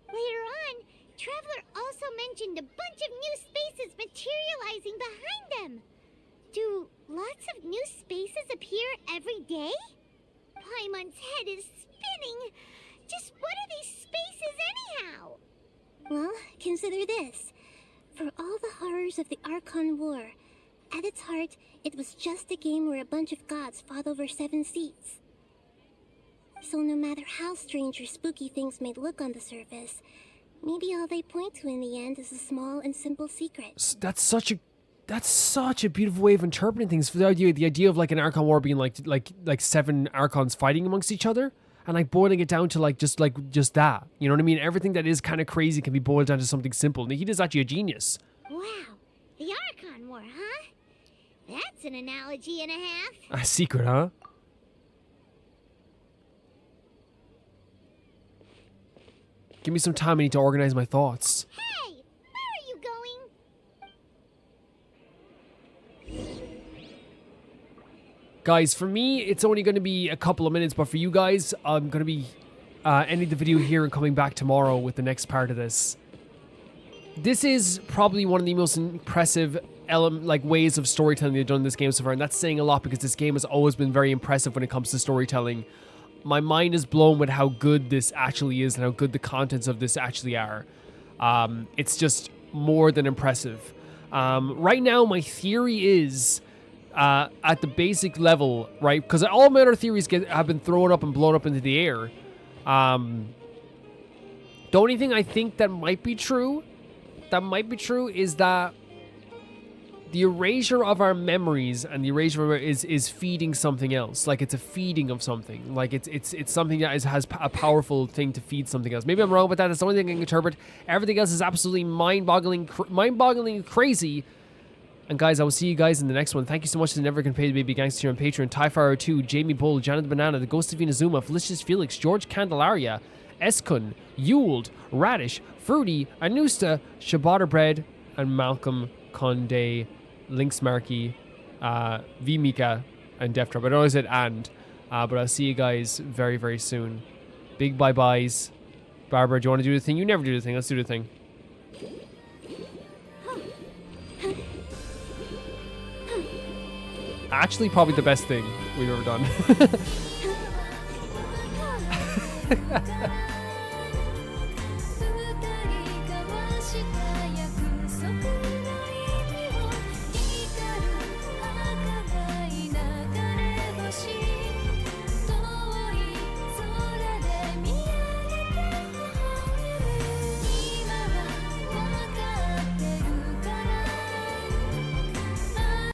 Later on, Traveler also mentioned a bunch of new spaces materializing behind them. Do lots of new spaces appear every day? Paimon's head is spinning. Just what are these spaces anyhow? Well, consider this. For all the horrors of the Archon War, at its heart, it was just a game where a bunch of gods fought over 7 seats. So no matter how strange or spooky things may look on the surface, Maybe all they point to in the end is a small and simple secret. That's such a beautiful way of interpreting things. For the idea of like an Archon war being like 7 Archons fighting amongst each other, and like boiling it down to just that. You know what I mean? Everything that is kind of crazy can be boiled down to something simple. Nahida's actually a genius. Wow, the Archon War, huh? That's an analogy and a half. A secret, huh? Give me some time. I need to organize my thoughts. Hey, where are you going? Guys, for me, it's only going to be a couple of minutes, but for you guys, I'm going to be ending the video here and coming back tomorrow with the next part of this. This is probably one of the most impressive ways of storytelling they've done in this game so far, and that's saying a lot because this game has always been very impressive when it comes to storytelling. My mind is blown with how good this actually is and how good the contents of this actually are. It's just more than impressive. Right now, my theory is, at the basic level, right? Because all my other theories have been thrown up and blown up into the air. The only thing I think that might be true is that the erasure of our memories and the erasure of is feeding something else. Like it's a feeding of something. Like it's something that has a powerful thing to feed something else. Maybe I'm wrong about that. That's the only thing I can interpret. Everything else is absolutely mind-boggling crazy. And guys, I will see you guys in the next one. Thank you so much to Never Can Pay the Baby Gangster on Patreon, Tyfire 2, Jamie Bull, Janet the Banana, the Ghost of Inazuma, Felicious Felix, George Candelaria, Eskun, Yuled, Radish, Fruity, Anusta, Shabata Bread, and Malcolm Conde, Lynx Markey, V Mika, and Death Drop. I know I said but I'll see you guys very, very soon. Big bye-byes. Barbara, do you want to do the thing? You never do the thing. Let's do the thing. Actually, probably the best thing we've ever done.